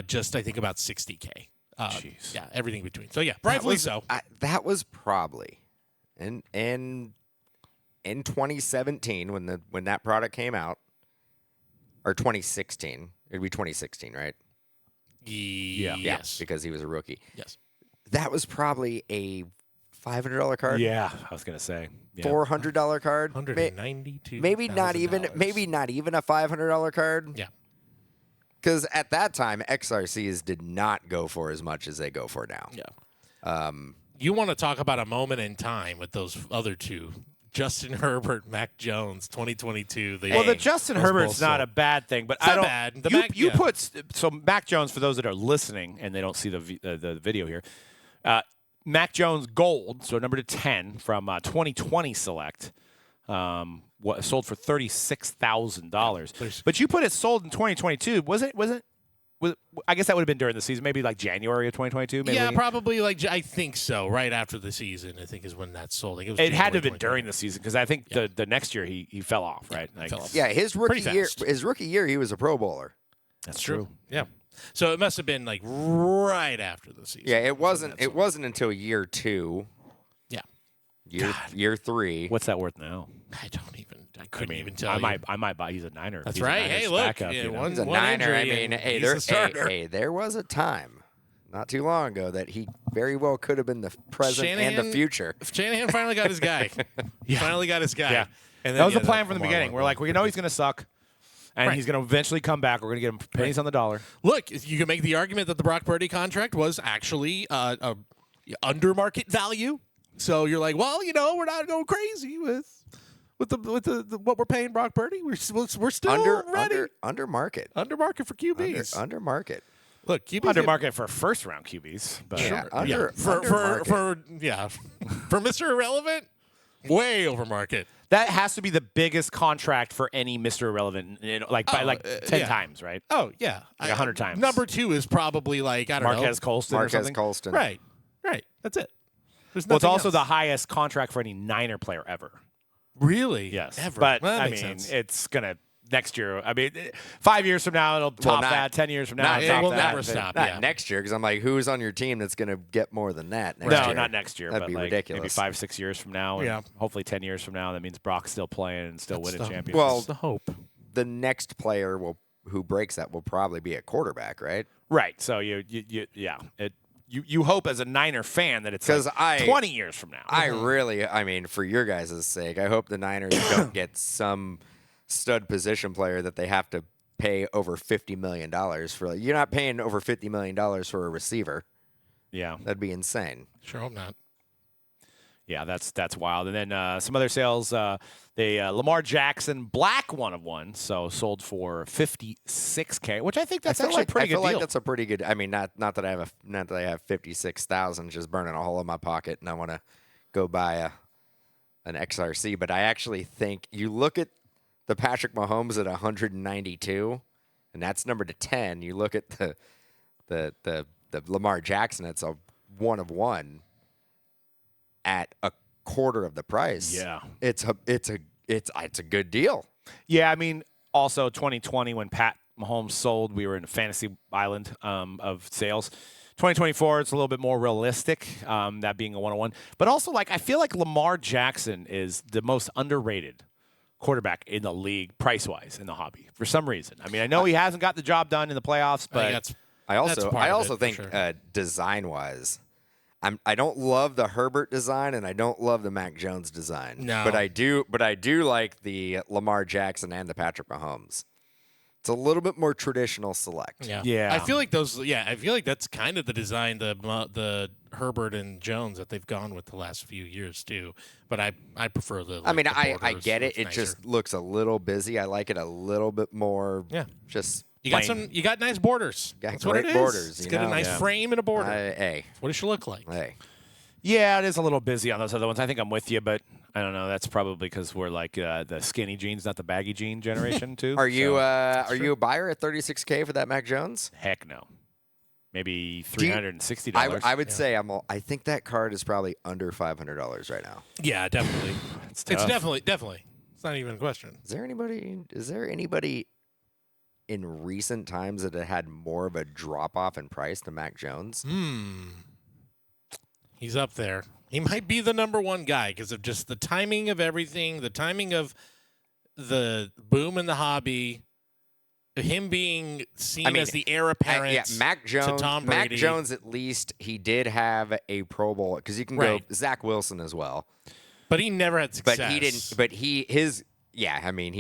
just I think about 60K. Jeez. Yeah, everything between. So yeah, rightfully so. That was probably in 2017 when that product came out, or 2016. It'd be 2016, right? Yes. Because he was a rookie. Yes. That was probably a $500 card. Yeah, I was gonna say $400 card. 192. Maybe not even a $500 card. Yeah. Because at that time, XRCs did not go for as much as they go for now. Yeah. You want to talk about a moment in time with those other two, Justin Herbert, Mac Jones, 2022. The Justin Herbert's not a bad thing, but I not don't. bad. The You Mac- put so Mac Jones for those that are listening and they don't see the video here. Mac Jones Gold, so number 10 from 2020 Select, sold for $36,000. But you put it sold in 2022. Was it? I guess that would have been during the season, maybe like January of 2022. Maybe. Yeah, probably like I think so. Right after the season, I think is when that sold. It It had to have been during the season because I think the next year he fell off, right? Like, fell off. Yeah, his rookie Pretty year. fast. His rookie year, he was a Pro Bowler. That's true. Yeah. So it must have been like right after the season. Yeah, it wasn't. It wasn't until year 2. Yeah. Year 3. Oh, What's that worth now? I couldn't even tell I you. might buy. He's a Niner. That's He's a right. Niners Hey, look. backup, Yeah, you know? one- He's a one Niner. I injury mean, and hey, he's there, the starter. hey, there was a time not too long ago that he very well could have been the present and the Shanahan- future. Shanahan finally got his guy. Finally got his guy. Yeah. And That was the yeah, plan from the Lamar beginning. went We're like, we know he's going to suck. And Right. he's going to eventually come back. We're going to get him pennies on the dollar. Look, you can make the argument that the Brock Purdy contract was actually under market value. So you're like, well, we're not going crazy with the what we're paying Brock Purdy. We're still ready. Under market. Under market for QBs. Under market. Look, QBs Under market for first round QBs. But Yeah, for Mr. Irrelevant, way over market. that has to be the biggest contract for any Mr. Irrelevant, by 10 times, right? Oh yeah, 100 times. Number 2 is probably I don't Marquez know. Colston or Marquez something. Colston. Right. That's it. There's Well, it's nothing also else. the highest contract for any Niner player ever. Really Yes. ever. But, Well, that I makes mean, sense. it's going to next year. I mean, 5 years from now, it'll top that. 10 years from now, it it'll top will that. never But- stop. Not Yeah. next year, because I'm like, who's on your team that's going to get more than that next No, year? not next year. That'd but be maybe ridiculous. 5-6 years from now. And Yeah. hopefully 10 years from now, that means Brock's still playing and still winning championships. Well, That's the hope. The next player who breaks that will probably be a quarterback, right? right. So you hope as a Niner fan that it's 'Cause 20 years from now. I mean, for your guys' sake, I hope the Niners don't get some stud position player that they have to pay over $50 million for. You're not paying over $50 million for a receiver. yeah. That'd be insane. Sure hope not. Yeah, that's wild. And then some other sales, Lamar Jackson Black 1/1, so sold for $56K, which I think that's actually a pretty good I feel deal. like that's a pretty good. I mean, not that I have 56,000 just burning a hole in my pocket, and I want to go buy an XRC. But I actually think you look at the Patrick Mahomes at 192, and that's number to 10. You look at the Lamar Jackson, it's a 1/1 at a quarter of the price. Yeah. it's a good deal. Yeah, I mean, also 2020 when Pat Mahomes sold, we were in a fantasy island of sales. 2024, it's a little bit more realistic, that being a 1/1. But also, I feel like Lamar Jackson is the most underrated quarterback in the league, price-wise, in the hobby for some reason. I mean, I know he hasn't got the job done in the playoffs, I think but that's I part also of it, think for sure. design-wise, I don't love the Herbert design and I don't love the Mac Jones design. No. But I do like the Lamar Jackson and the Patrick Mahomes. It's a little bit more traditional select. Yeah. I feel like those. Yeah, I feel like that's kind of the design, the Herbert and Jones that they've gone with the last few years too. But I prefer the. I mean, the I borders. get it. Looks It nicer. just looks a little busy. I like it a little bit more. Yeah. Just You got plain. You got nice borders. Got That's what it great is. borders, It's you got a know? nice Yeah. frame and a border. Hey, That's what it should look like. hey. Yeah, it is a little busy on those other ones. I think I'm with you, but I don't know. That's probably because we're the skinny jeans, not the baggy jean generation, too. Are you So, you a buyer at $36K for that Mac Jones? heck no. Maybe Do you- $360. I would say I think that card is probably under $500 right now. Yeah, definitely. It's It's tough. definitely. It's not even a question. Is there anybody in recent times that had more of a drop off in price than Mac Jones? He's up there. He might be the number one guy because of just the timing of everything, the timing of the boom in the hobby, him being seen as the heir apparent Mac Jones. to Tom Mac Brady. Jones, at least he did have a Pro Bowl because you can Right. go Zach Wilson as well, But he never had success. but he didn't. But he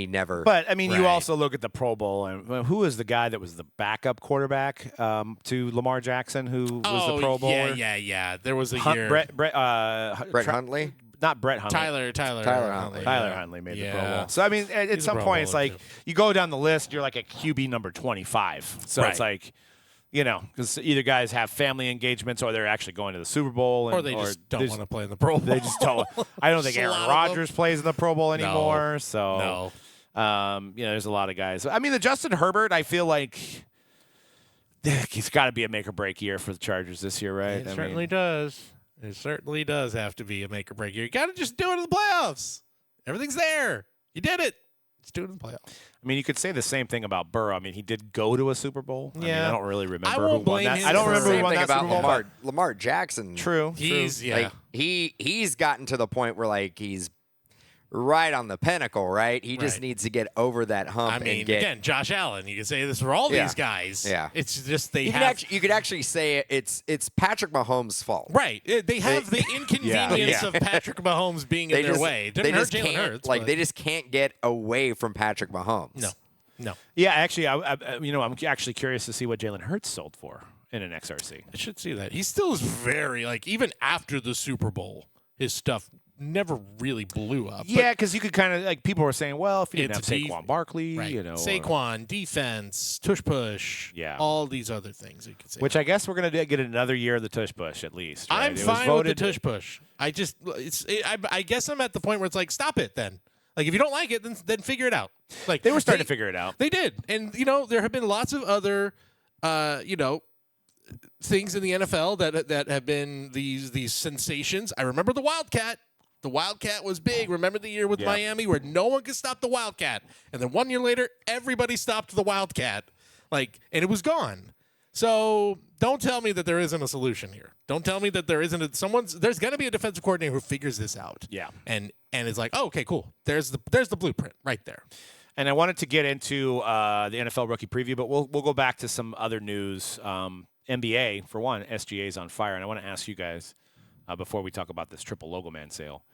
never. But, I mean, you Right. also look at the Pro Bowl, and who was the guy that was the backup quarterback to Lamar Jackson, who was the Pro Bowler? Yeah. There was a year. Brett Huntley. Not Brett Huntley. Tyler Huntley. Tyler Huntley made the Pro Yeah. Bowl. So, I mean, at He's a some Pro point, it's Bowler, like too. you go down the list, you're like a QB number 25. So it's Right. like, because either guys have family engagements or they're actually going to the Super Bowl. Or they just don't want to play in the Pro Bowl. They just don't. I don't think Just a Aaron lot of them. Rodgers plays in the Pro Bowl anymore. So, No. there's a lot of guys. I mean, the Justin Herbert, I feel like he's got to be a make or break year for the Chargers this year, right? It certainly does. It certainly does have to be a make or break year. You got to just do it in the playoffs. Everything's there. You did it. Just do it in the playoffs. I mean, you could say the same thing about Burrow. I mean, he did go to a Super Bowl. I mean, Yeah. I don't really remember I who won't won blame that. him I don't for remember who Same won thing that about Super Bowl. Lamar Jackson. True. He's yeah. Like he's gotten to the point where like he's right on the pinnacle, right? He just Right. needs to get over that hump I mean, and get. again, Josh Allen. You can say this for all Yeah. these guys. Yeah. It's just they You have could actually say it's Patrick Mahomes' fault. right. They have the inconvenience Yeah. of Patrick Mahomes being in their way. It didn't hurt Jalen can't Hurts. like but they just can't get away from Patrick Mahomes. no. No. Yeah, actually, I'm actually curious to see what Jalen Hurts sold for in an XRC. I should see that. He still is very, like, even after the Super Bowl, his stuff never really blew up. Yeah, because you could kind of, like, people were saying, well, if you didn't have It's Saquon Barkley, Right. Saquon, defense, tush push, Yeah. all these other things you could say. which I guess we're going to get another year of the tush push at least. Right? I'm fine with the tush push. I guess I'm at the point where it's like, stop it then. Like, if you don't like it, then figure it out. Like, They were starting to figure it out. They did. And, there have been lots of other, things in the NFL that have been these sensations. I remember the Wildcat. The Wildcat was big. Remember the year with Miami where no one could stop the Wildcat. And then 1 year later, everybody stopped the Wildcat. And it was gone. So don't tell me that there isn't a solution here. Don't tell me that there isn't there's going to be a defensive coordinator who figures this out. Yeah. And it's like, oh, okay, cool. There's the blueprint right there. And I wanted to get into the NFL rookie preview, but we'll go back to some other news. NBA, for one, SGA is on fire. And I want to ask you guys, before we talk about this triple logo man sale,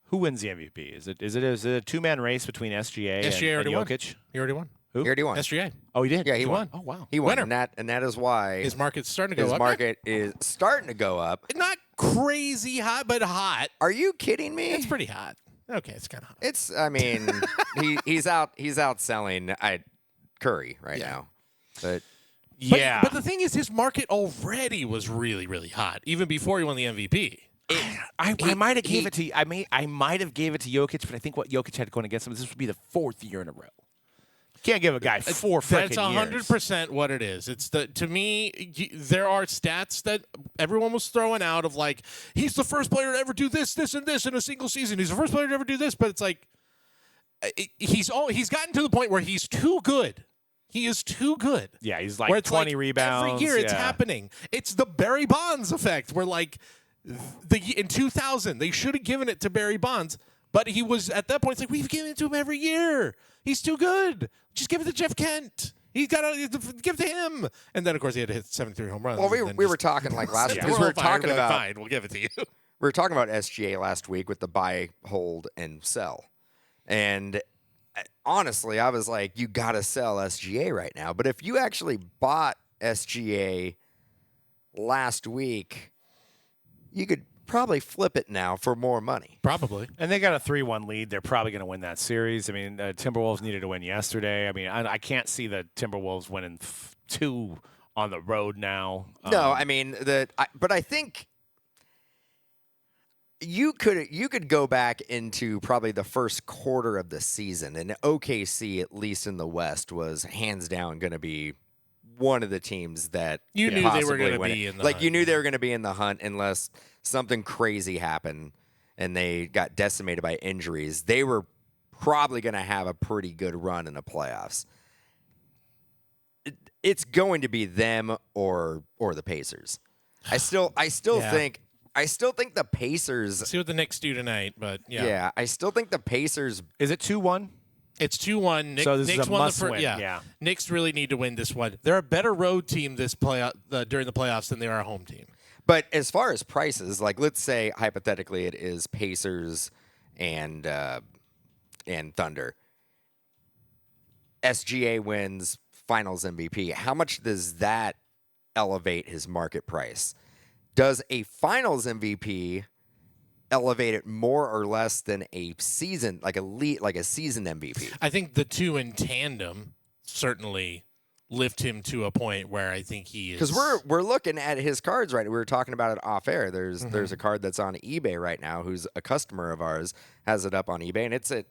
who wins the MVP? Is it a two-man race between SGA and Jokic? He already won. Who? He already won. SGA. Oh, he did? Yeah, he won. Oh, wow. He won, Winner. and that is why His market's starting to go his up. market is starting to go up. Not crazy hot, but hot. Are you kidding me? It's pretty hot. Okay, it's kind of hot. It's. I mean, he's outselling Curry right now, but. Yeah. But the thing is, his market already was really, really hot, even before he won the MVP. I might have gave it to I might have gave it to Jokic, but I think what Jokic had going against him, this would be the fourth year in a row. Can't give a guy four freaking That's 100% what it is. It's to me, there are stats that everyone was throwing out of like, he's the first player to ever do this, this, and this in a single season. He's the first player to ever do this, but it's like, he's gotten to the point where he's too good. He is too good. Yeah, he's like 20 rebounds. Every year it's happening. It's the Barry Bonds effect where like in 2000, they should have given it to Barry Bonds, but he was at that point, it's like, we've given it to him every year. He's too good. Just give it to Jeff Kent. He's got to give it to him. And then, of course, he had to hit 73 home runs. Well, we were talking like last week. We were talking about fine, we'll give it to you. We were talking about SGA last week with the buy, hold, and sell. And honestly, I was like, you got to sell SGA right now. But if you actually bought SGA last week, you could probably flip it now for more money. Probably. And they got a 3-1 lead. They're probably going to win that series. I mean, Timberwolves needed to win yesterday. I mean, I can't see the Timberwolves winning 2 on the road now. No, I mean, but I think you could go back into probably the first quarter of the season, and OKC, at least in the West, was hands down going to be one of the teams that you knew they were going to be in the hunt. You knew they were going to be in the hunt unless something crazy happened and they got decimated by injuries. They were probably going to have a pretty good run in the playoffs. It's going to be them or the Pacers. I still think the Pacers. See what the Knicks do tonight, but Yeah, I still think the Pacers. Is it 2-1? It's 2-1. So this Knicks is a won must the win. Yeah. Knicks really need to win this one. They're a better road team this during the playoffs than they are a home team. But as far as prices, like let's say hypothetically it is Pacers and Thunder. SGA wins Finals MVP. How much does that elevate his market price? Does a Finals MVP elevate it more or less than a season, like a season MVP? I think the two in tandem certainly lift him to a point where I think he is. Because we're looking at his cards right now. We were talking about it off air. There's a card that's on eBay right now. Who's a customer of ours has it up on eBay, and it's at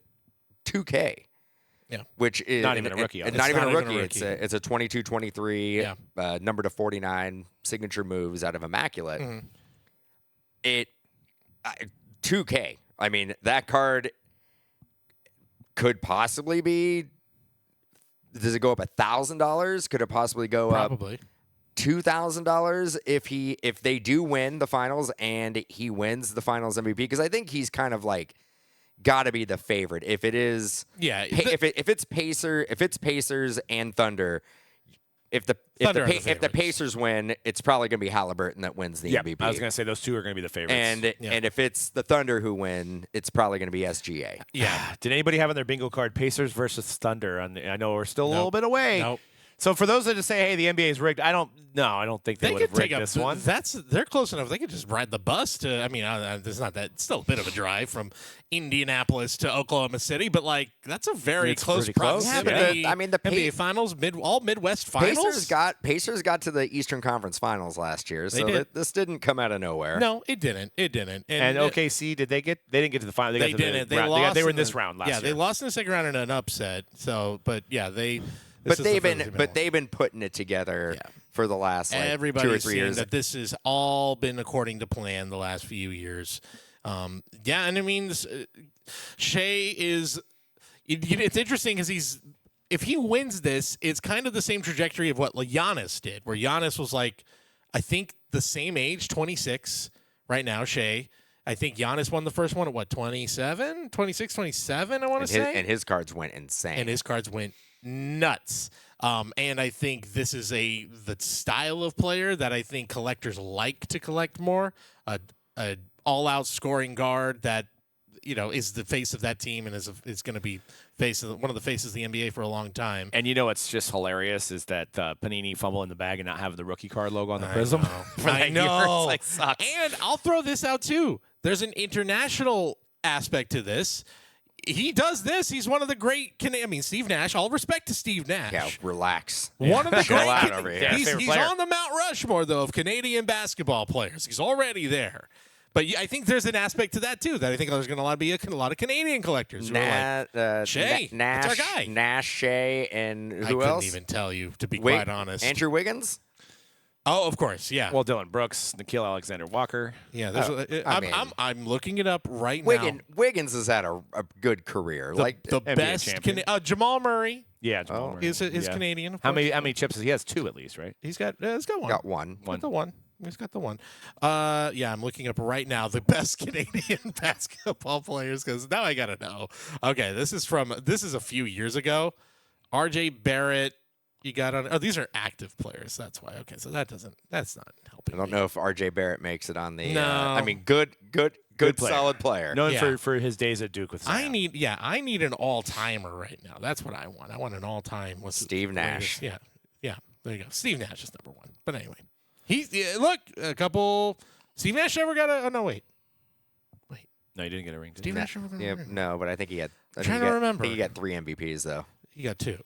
$2K. Yeah, which is not even a rookie. Not even a rookie. It's a 22-23 number to 49 signature moves out of Immaculate. It 2K. I mean, that card could possibly be. Does it go up $1,000? Could it possibly go probably up $2,000 if they do win the finals and he wins the finals MVP? Because I think he's kind of like got to be the favorite. If it is, yeah. if it's Pacers and Thunder, if the Thunder are the if the favorites. Pacers win, it's probably going to be Halliburton that wins the MVP. I was going to say those two are going to be the favorites. And if it's the Thunder who win, it's probably going to be SGA. Yeah. Did anybody have on their bingo card Pacers versus Thunder? I know we're still a little Nope. bit away. Nope. So for those that just say, "Hey, the NBA is rigged," I don't think they would have rigged this one. They're close enough. They could just ride the bus to. I mean, it's not that. It's still a bit of a drive from Indianapolis to Oklahoma City, but like that's a very It's close pretty close, proximity. yeah. I mean, the NBA Finals, all Midwest Finals. Pacers got to the Eastern Conference Finals last year, so did. this didn't come out of nowhere. No, it didn't. It didn't. And OKC, did they get? They didn't get to the final. They got to didn't. The They round. lost. They were in in this the- round last Yeah, year. they lost in the second round in an upset. So, but yeah, they. But they've been putting it together Yeah. for the last like, 2 or Everybody's 3 saying years. that this has all been according to plan the last few years. And I mean, Shea is. It's interesting because if he wins this, it's kind of the same trajectory of what Giannis did, where Giannis was like, I think the same age, 26 right now. Shea, I think Giannis won the first one at what 27, 26, 27. I want to say, and his cards went insane. and his cards went nuts. And I think this is the style of player that I think collectors like to collect more. A all-out scoring guard that is the face of that team and is going to be one of the faces of the NBA for a long time. And it's just hilarious is that Panini fumble in the bag and not have the rookie card logo on the I prism. know. For that I year. know. It's like sucks. And I'll throw this out too. There's an international aspect to this. He does this. He's one of the great. Steve Nash. All respect to Steve Nash. yeah, relax. One of the Chill out over great. here. Yeah, He's favorite player. on the Mount Rushmore though of Canadian basketball players. He's already there. But I think there's an aspect to that too. That I think there's going to be a lot of Canadian collectors who are like, Shea, Nash, that's our guy. Nash, Shea, and I who couldn't else? even tell you to be Wait, quite honest. Andrew Wiggins. Oh, of course, yeah. Well, Dylan Brooks, Nikhil Alexander-Walker. Yeah, I'm looking it up right now. Wiggins has had a good career. The NBA best champion. Jamal Murray Yeah, Jamal Murray. is Yeah. Canadian. Of How course. many chips? He has 2 at least, right? He's got one. got one. He's got the one. He's got the one. Yeah, I'm looking up right now the best Canadian basketball players because now I gotta know. Okay, this is a few years ago. R.J. Barrett. You got on. Oh, these are active players. That's why. Okay, so that's not helping. I don't me. know if R.J. Barrett makes it on the. No. Good player. solid player. Known Yeah. for his days at Duke with Zion. I need an all-timer right now. That's what I want. I want an all-time. Steve Nash. Yeah. There you go. Steve Nash is number one. But anyway, look a couple. Steve Nash never got a. Oh no, wait. No, he didn't get a ring. Did Steve he? Nash never got a Yeah, ring. no, but I think he had. trying to remember. I think he got 3 MVPs though. He got 2.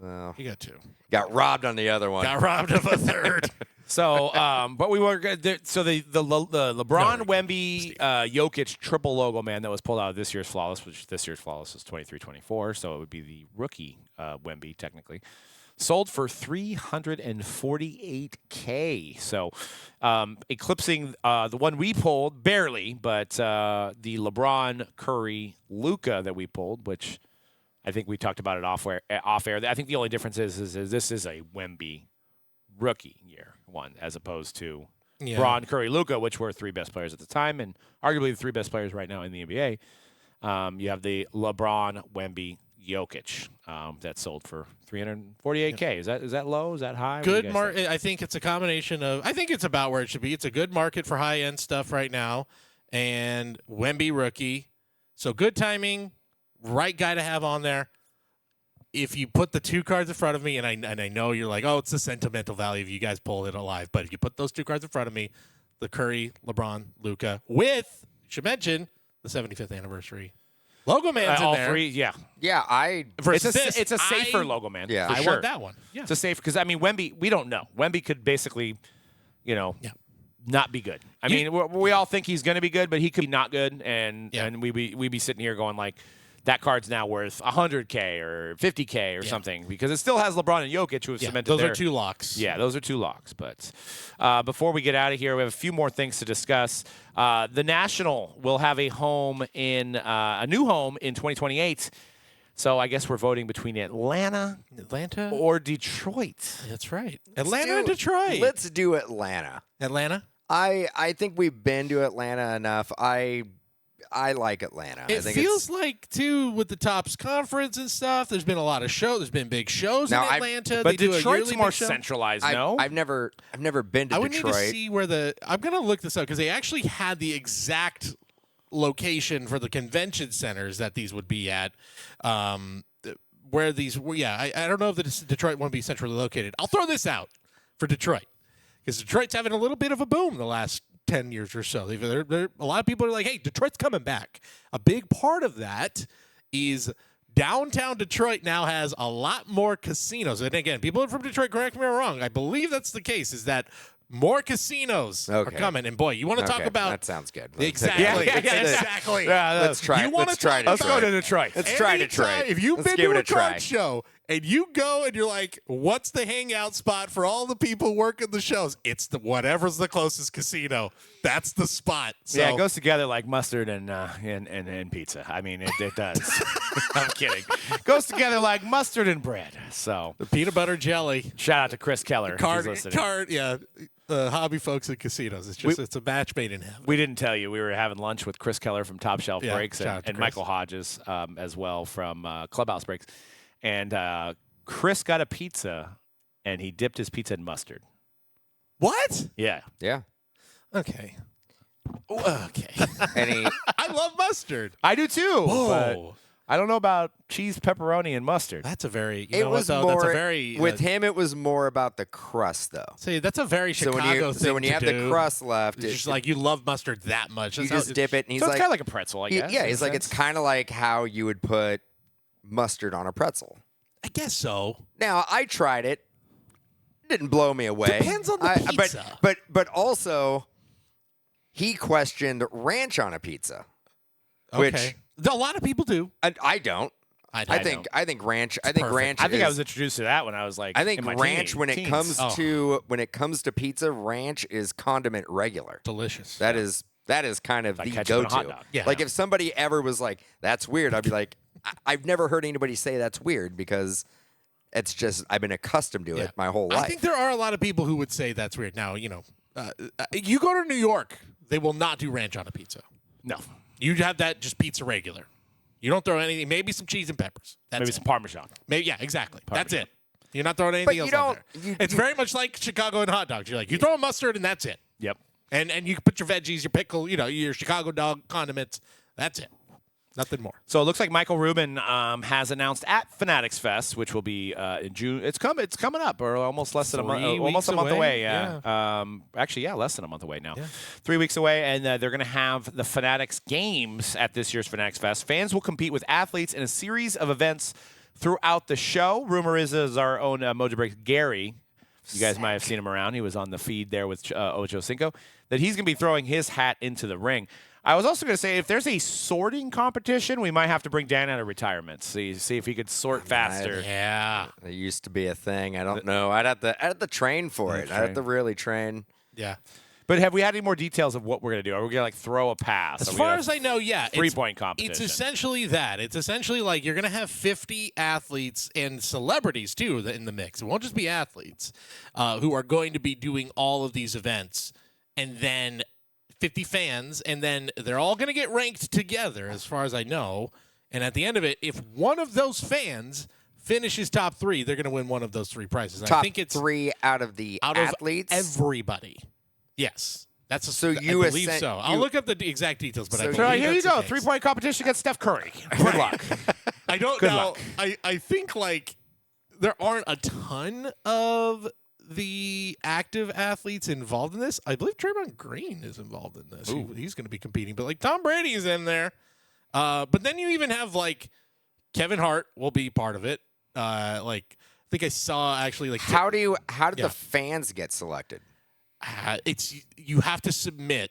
Well, He got 2. got robbed on the other one. Got robbed of a third. So, but we were so the LeBron, Wemby, Jokic triple logo man that was pulled out of this year's Flawless, which this year's Flawless is 23-24, so it would be the rookie Wemby technically. Sold for $348K. So, eclipsing the one we pulled barely, but the LeBron, Curry, Luka that we pulled, which I think we talked about it off air. I think the only difference is this is a Wemby rookie year one as opposed to Braun, Curry, Luka, which were 3 best players at the time and arguably the 3 best players right now in the NBA. You have the LeBron, Wemby, Jokic that sold for $348K. Is that low? Is that high? What do you Good guys market. think? I think it's a combination of. I think it's about where it should be. It's a good market for high-end stuff right now, and Wemby rookie. So good timing, right guy to have on there. If you put the 2 cards in front of me, and I know you're like, oh, it's the sentimental value if you guys pull it alive, but if you put those 2 cards in front of me, the Curry, LeBron, Luka, with should mention the 75th anniversary logo man's in All there. 3, yeah. Yeah, It's a safer logo man. Yeah. for I sure. want that one. Yeah. It's a safe because Wemby, we don't know. Wemby could basically, not be good. I mean, we all think he's going to be good, but he could be not good, and we'd be sitting here going like, that card's now worth $100K or $50K or something because it still has LeBron and Jokic who have cemented those their, are 2 locks. Yeah, those are 2 locks. But before we get out of here, we have a few more things to discuss. The National will have a new home in 2028. So I guess we're voting between Atlanta or Detroit. That's right. Atlanta and Detroit. Let's do Atlanta. Atlanta. I think we've been to Atlanta enough. I like Atlanta. I It think feels like too with the Topps conference and stuff. There's been a lot of shows. There's been big shows Now, in Atlanta. But They do a Detroit's yearly more big show. centralized. I've never been to I would Detroit. need to see where the. I'm gonna look this up because they actually had the exact location for the convention centers that these would be at. Where these, I don't know if the Detroit won't be centrally located. I'll throw this out for Detroit because Detroit's having a little bit of a boom the last 10 years or so. A lot of people are like, hey, Detroit's coming back. A big part of that is downtown Detroit now has a lot more casinos. And again, people from Detroit, correct me if I'm wrong, I believe that's the case, is that more casinos are coming. And boy, you want to talk about that sounds good. Exactly. Exactly. Let's try. Let's try. Let's go to Detroit. Let's try Anytime, Detroit. If you've Let's been give to it a a try. card show and you go and you're like, what's the hangout spot for all the people working the shows? It's the whatever's the closest casino. That's the spot. So, Yeah, it goes together like mustard and pizza. I mean, it does. I'm kidding. Goes together like mustard and bread. So the peanut butter jelly. shout out to Chris Keller. if he's listening. Hobby folks at casinos. It's just it's a match made in heaven. We didn't tell you. We were having lunch with Chris Keller from Top Shelf Yeah, Breaks shout out to and Chris. Michael Hodges as well from Clubhouse Breaks. And Chris got a pizza, and he dipped his pizza in mustard. What? Yeah. Yeah. Okay. Okay. And I love mustard. I do too. But Whoa. I don't know about cheese, pepperoni, and mustard. That's a very. it was what, though? more That's a very with him. It was more about the crust, though. See, that's a very Chicago thing. So when you to have do. the crust left, It's just like you love mustard that much. you That's just dip it, and he's so it's like, kind of like a pretzel, I guess. yeah, in he's a like, it's sense. kind of like how you would put mustard on a pretzel. I guess so. Now I tried it; didn't blow me away. Depends on the pizza. But also, he questioned ranch on a pizza, which Okay. A lot of people do. I don't. I think ranch. I think perfect. ranch. I think I is- was introduced to that when I was like. I think in my ranch when it teens. comes Oh. to pizza, ranch is condiment regular. Delicious. That is kind of Like the ketchup on a hot go-to. dog. Yeah. Like if somebody ever was like, "That's weird," I'd be like, "I've never heard anybody say that's weird because it's just I've been accustomed to it my whole life." I think there are a lot of people who would say that's weird. Now, you go to New York, they will not do ranch on a pizza. No. You have that just pizza regular. You don't throw anything. Maybe some cheese and peppers. That's Maybe it. some Parmesan. Maybe, yeah, exactly. That's it. You're not throwing But anything you else on don't- there. It's very much like Chicago and hot dogs. You're like, you throw a mustard and that's it. Yep. And you can put your veggies, your pickle, your Chicago dog condiments. That's it. Nothing more. So it looks like Michael Rubin has announced at Fanatics Fest, which will be in June. It's coming up, or almost less than a month. 3 Almost a weeks month away? away. Yeah. Actually, less than a month away now. 3 weeks away, and they're going to have the Fanatics Games at this year's Fanatics Fest. Fans will compete with athletes in a series of events throughout the show. Rumor is our own Mojobreak Gary. You guys might have seen him around. He was on the feed there with Ocho Cinco. That he's going to be throwing his hat into the ring. I was also going to say, if there's a sorting competition, we might have to bring Dan out of retirement. See if he could sort faster. Yeah. It used to be a thing. I don't know. I'd have to train for it. I'd have to really train. Yeah. But have we had any more details of what we're going to do? Are we going to throw a pass? As far as I know, yeah. 3-point competition. It's essentially that. It's essentially like you're going to have 50 athletes and celebrities, too, in the mix. It won't just be athletes who are going to be doing all of these events. And then 50 fans, and then they're all going to get ranked together, as far as I know. And at the end of it, if one of those fans finishes top 3, they're going to win one of those 3 prizes. Top I think it's 3 out of the athletes. of everybody. Yes. That's So I you believe ascend- so. I'll you- look up the exact details, but I So believe So here you that's go. the case. 3-point competition against Steph Curry. Good luck. I don't Good know. luck. I think like there aren't a ton of the active athletes involved in this. I believe Draymond Green is involved in this. He's going to be competing, but like Tom Brady is in there. But then you even have like Kevin Hart will be part of it. Like I think I saw actually like How did Yeah. the fans get selected? it's you have to submit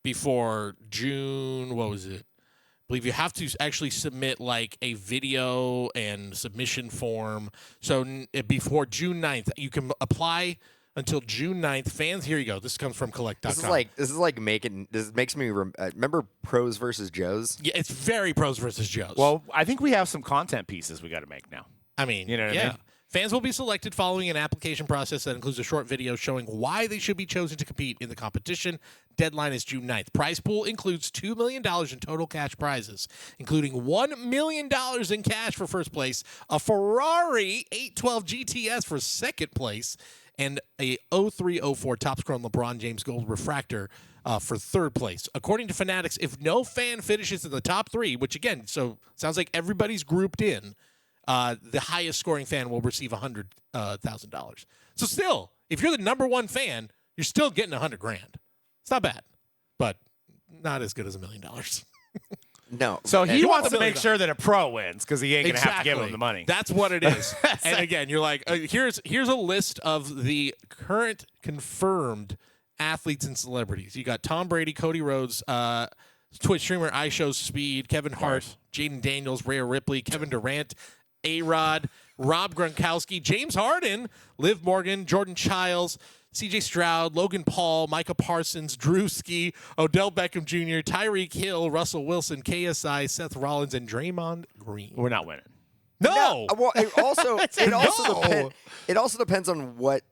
before June. What was it? I believe you have to actually submit like a video and submission form. So before June 9th, you can apply until June 9th. Fans, here you go. This comes from collect.com. This is like making. This makes me remember Pros versus Joes. Yeah, it's very pros versus Joes. Well, I think we have some content pieces we got to make now. I mean, You know what I yeah. mean? Fans will be selected following an application process that includes a short video showing why they should be chosen to compete in the competition. Deadline is June 9th. Prize pool includes $2 million in total cash prizes, including $1 million in cash for first place, a Ferrari 812 GTS for second place, and a 0304 Topps Chrome LeBron James Gold Refractor for third place. According to Fanatics, if no fan finishes in the top 3, which again, so sounds like everybody's grouped in, the highest scoring fan will receive $100,000. So still, if you're the number 1 fan, you're still getting $100,000. It's not bad, but not as good as $1 million. No. So he You want wants the to make million sure that a pro wins because he ain't going to have to give him the money. That's what it is. And again, you're like, here's a list of the current confirmed athletes and celebrities. You got Tom Brady, Cody Rhodes, Twitch streamer iShow Speed, Kevin Hart, Jaden Daniels, Rhea Ripley, Kevin Durant, A-Rod, Rob Gronkowski, James Harden, Liv Morgan, Jordan Childs, C.J. Stroud, Logan Paul, Micah Parsons, Drewski, Odell Beckham Jr., Tyreek Hill, Russell Wilson, KSI, Seth Rollins, and Draymond Green. We're not winning. No. Well, it also No. it also depends on what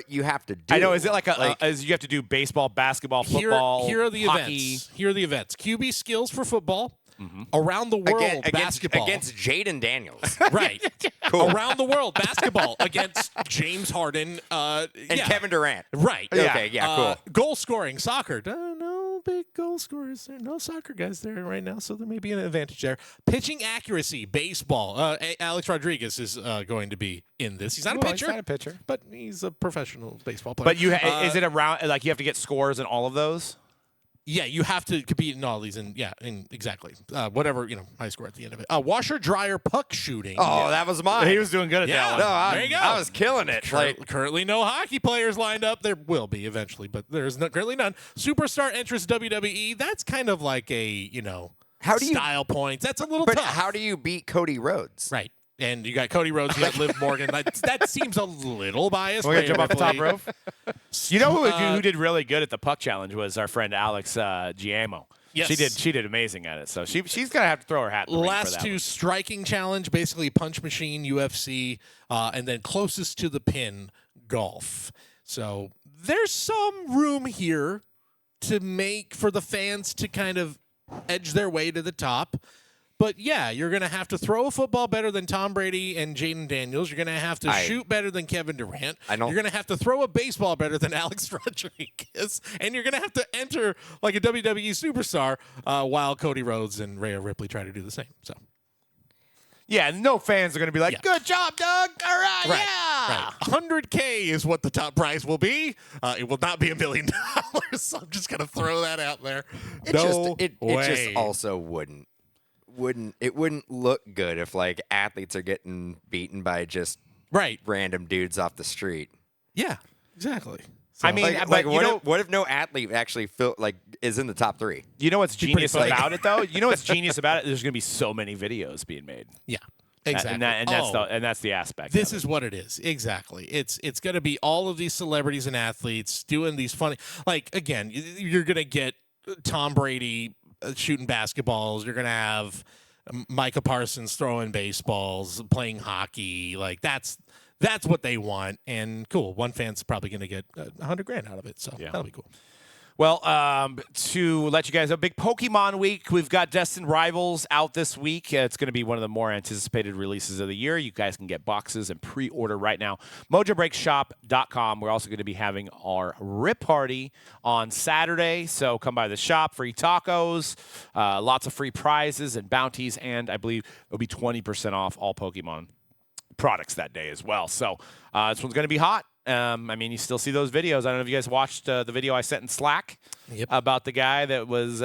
you have to do. I know. Is it like as you have to do baseball, basketball, football, Here are the hockey? events. Here are the events. QB skills for football. Around the world, basketball. against Jaden Daniels Right. Cool. Around the world, basketball against James Harden. and Kevin Durant. Right. Okay, yeah, cool. Goal scoring, soccer. No big goal scorers there. No soccer guys there right now, so there may be an advantage there. Pitching accuracy, baseball. Alex Rodriguez is going to be in this. He's not a Well, pitcher. he's not a pitcher. But he's a professional baseball player. But is it around like you have to get scores in all of those? Yeah, you have to compete in all these, and exactly whatever high score at the end of it. Washer dryer puck shooting. Oh, that was mine. He was doing good at Yeah. that No, one. There you go. I was killing it. Currently no hockey players lined up. There will be eventually, but there's currently none. Superstar entrance WWE. That's kind of like a How do you- style points. That's a little But tough. how do you beat Cody Rhodes? Right. And you got Cody Rhodes, you got Liv Morgan. That seems a little biased. We're gonna jump off the top Ripley. rope. You know who did really good at the puck challenge was our friend Alex Giamo. Yes. She did amazing at it. So she's gonna have to throw her hat in the ring for Last that two one. striking challenge, basically punch machine, UFC, and then closest to the pin, golf. So there's some room here to make for the fans to kind of edge their way to the top. But yeah, you're going to have to throw a football better than Tom Brady and Jaden Daniels. You're going to have to shoot better than Kevin Durant. You're going to have to throw a baseball better than Alex Rodriguez. And you're going to have to enter like a WWE superstar while Cody Rhodes and Rhea Ripley try to do the same. So. Yeah, no fans are gonna be like, Yeah. "Good job, Doug! All right, Right, yeah." right. 100K is what the top prize will be. It will not be $1 million. So I'm just going to throw that out there. It just also wouldn't look good if like athletes are getting beaten by just Right. random dudes off the street. Yeah, exactly. I mean, Like, but what if no athlete actually is in the top 3? you know what's genius funny. about it, though? You know what's genius about it? There's gonna be so many videos being made. Yeah, exactly. And that's the aspect. This of it. is what it is. Exactly. It's going to be all of these celebrities and athletes doing these funny. Like again, you're going to get Tom Brady shooting basketballs. You're going to have Micah Parsons throwing baseballs, playing hockey. Like that's what they want. And cool. One fan's probably going to get $100,000 out of it. So that'll be cool. Well, to let you guys know, big Pokemon week. We've got Destined Rivals out this week. It's going to be one of the more anticipated releases of the year. You guys can get boxes and pre-order right now. Mojobreakshop.com. We're also going to be having our Rip Party on Saturday. So come by the shop, free tacos, lots of free prizes and bounties, and I believe it'll be 20% off all Pokemon products that day as well. So this one's going to be hot. I mean, you still see those videos. I don't know if you guys watched the video I sent in Slack about the guy that was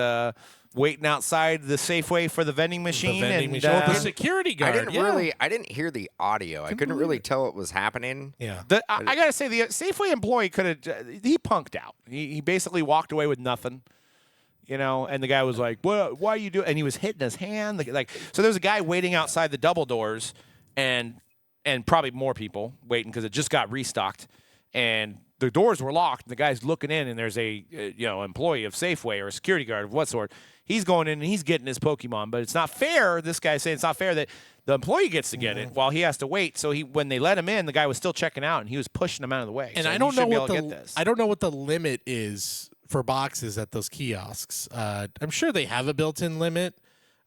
waiting outside the Safeway for the vending machine. The security guard. I didn't hear the audio. I couldn't really tell what was happening. Yeah. I got to say, the Safeway employee he punked out. He basically walked away with nothing. And the guy was like, "What? Why are you doing?" And he was hitting his hand. So there's a guy waiting outside the double doors and probably more people waiting because it just got restocked. And the doors were locked and the guy's looking in and there's a employee of Safeway or a security guard of what sort. He's going in and he's getting his Pokemon, but it's not fair. This guy's saying it's not fair that the employee gets to get it while he has to wait. So when they let him in, the guy was still checking out and he was pushing him out of the way. And so I don't know what this. I don't know what the limit is for boxes at those kiosks. I'm sure they have a built-in limit.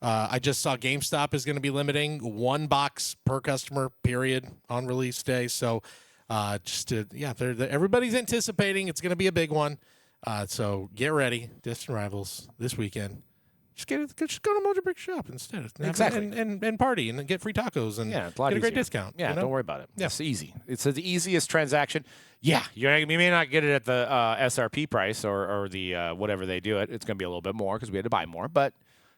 I just saw GameStop is going to be limiting 1 box per customer, period, on release day. So everybody's anticipating it's going to be a big one. So get ready, Distant Rivals this weekend. Just go to Mojobreak shop instead. Exactly. And party and get free tacos and it's a lot get a great easier. discount. Yeah, you know? don't worry about it. Yeah. It's easy. It's the easiest transaction. Yeah, you may not get it at the SRP price or the whatever they do it. It's going to be a little bit more because we had to buy more. But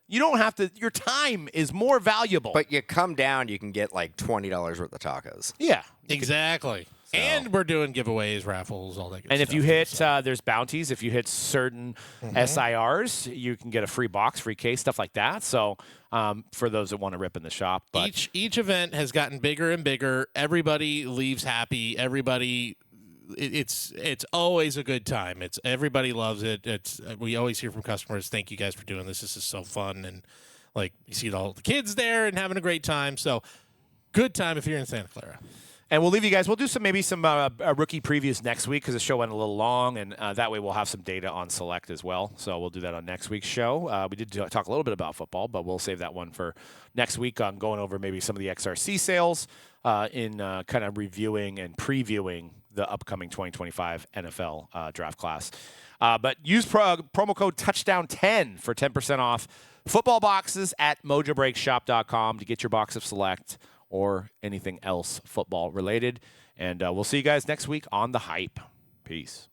you don't have to. Your time is more valuable. But you come down, you can get like $20 worth of tacos. Yeah, Exactly. And we're doing giveaways, raffles, all that good and stuff. if you hit, there's bounties. If you hit certain SIRs, you can get a free box, free case, stuff like that. So for those that want to rip in the shop. But each event has gotten bigger and bigger. Everybody leaves happy. Everybody, it's always a good time. Everybody loves it. We always hear from customers, thank you guys for doing this. This is so fun. And like you see all the kids there and having a great time. So good time if you're in Santa Clara. And we'll leave you guys. We'll do maybe some rookie previews next week because the show went a little long, and that way we'll have some data on Select as well. So we'll do that on next week's show. We did talk a little bit about football, but we'll save that one for next week on going over maybe some of the XRC sales in kind of reviewing and previewing the upcoming 2025 NFL draft class. But use promo code Touchdown10 for 10% off football boxes at mojobreakshop.com to get your box of Select or anything else football related. And we'll see you guys next week on The Hype. Peace.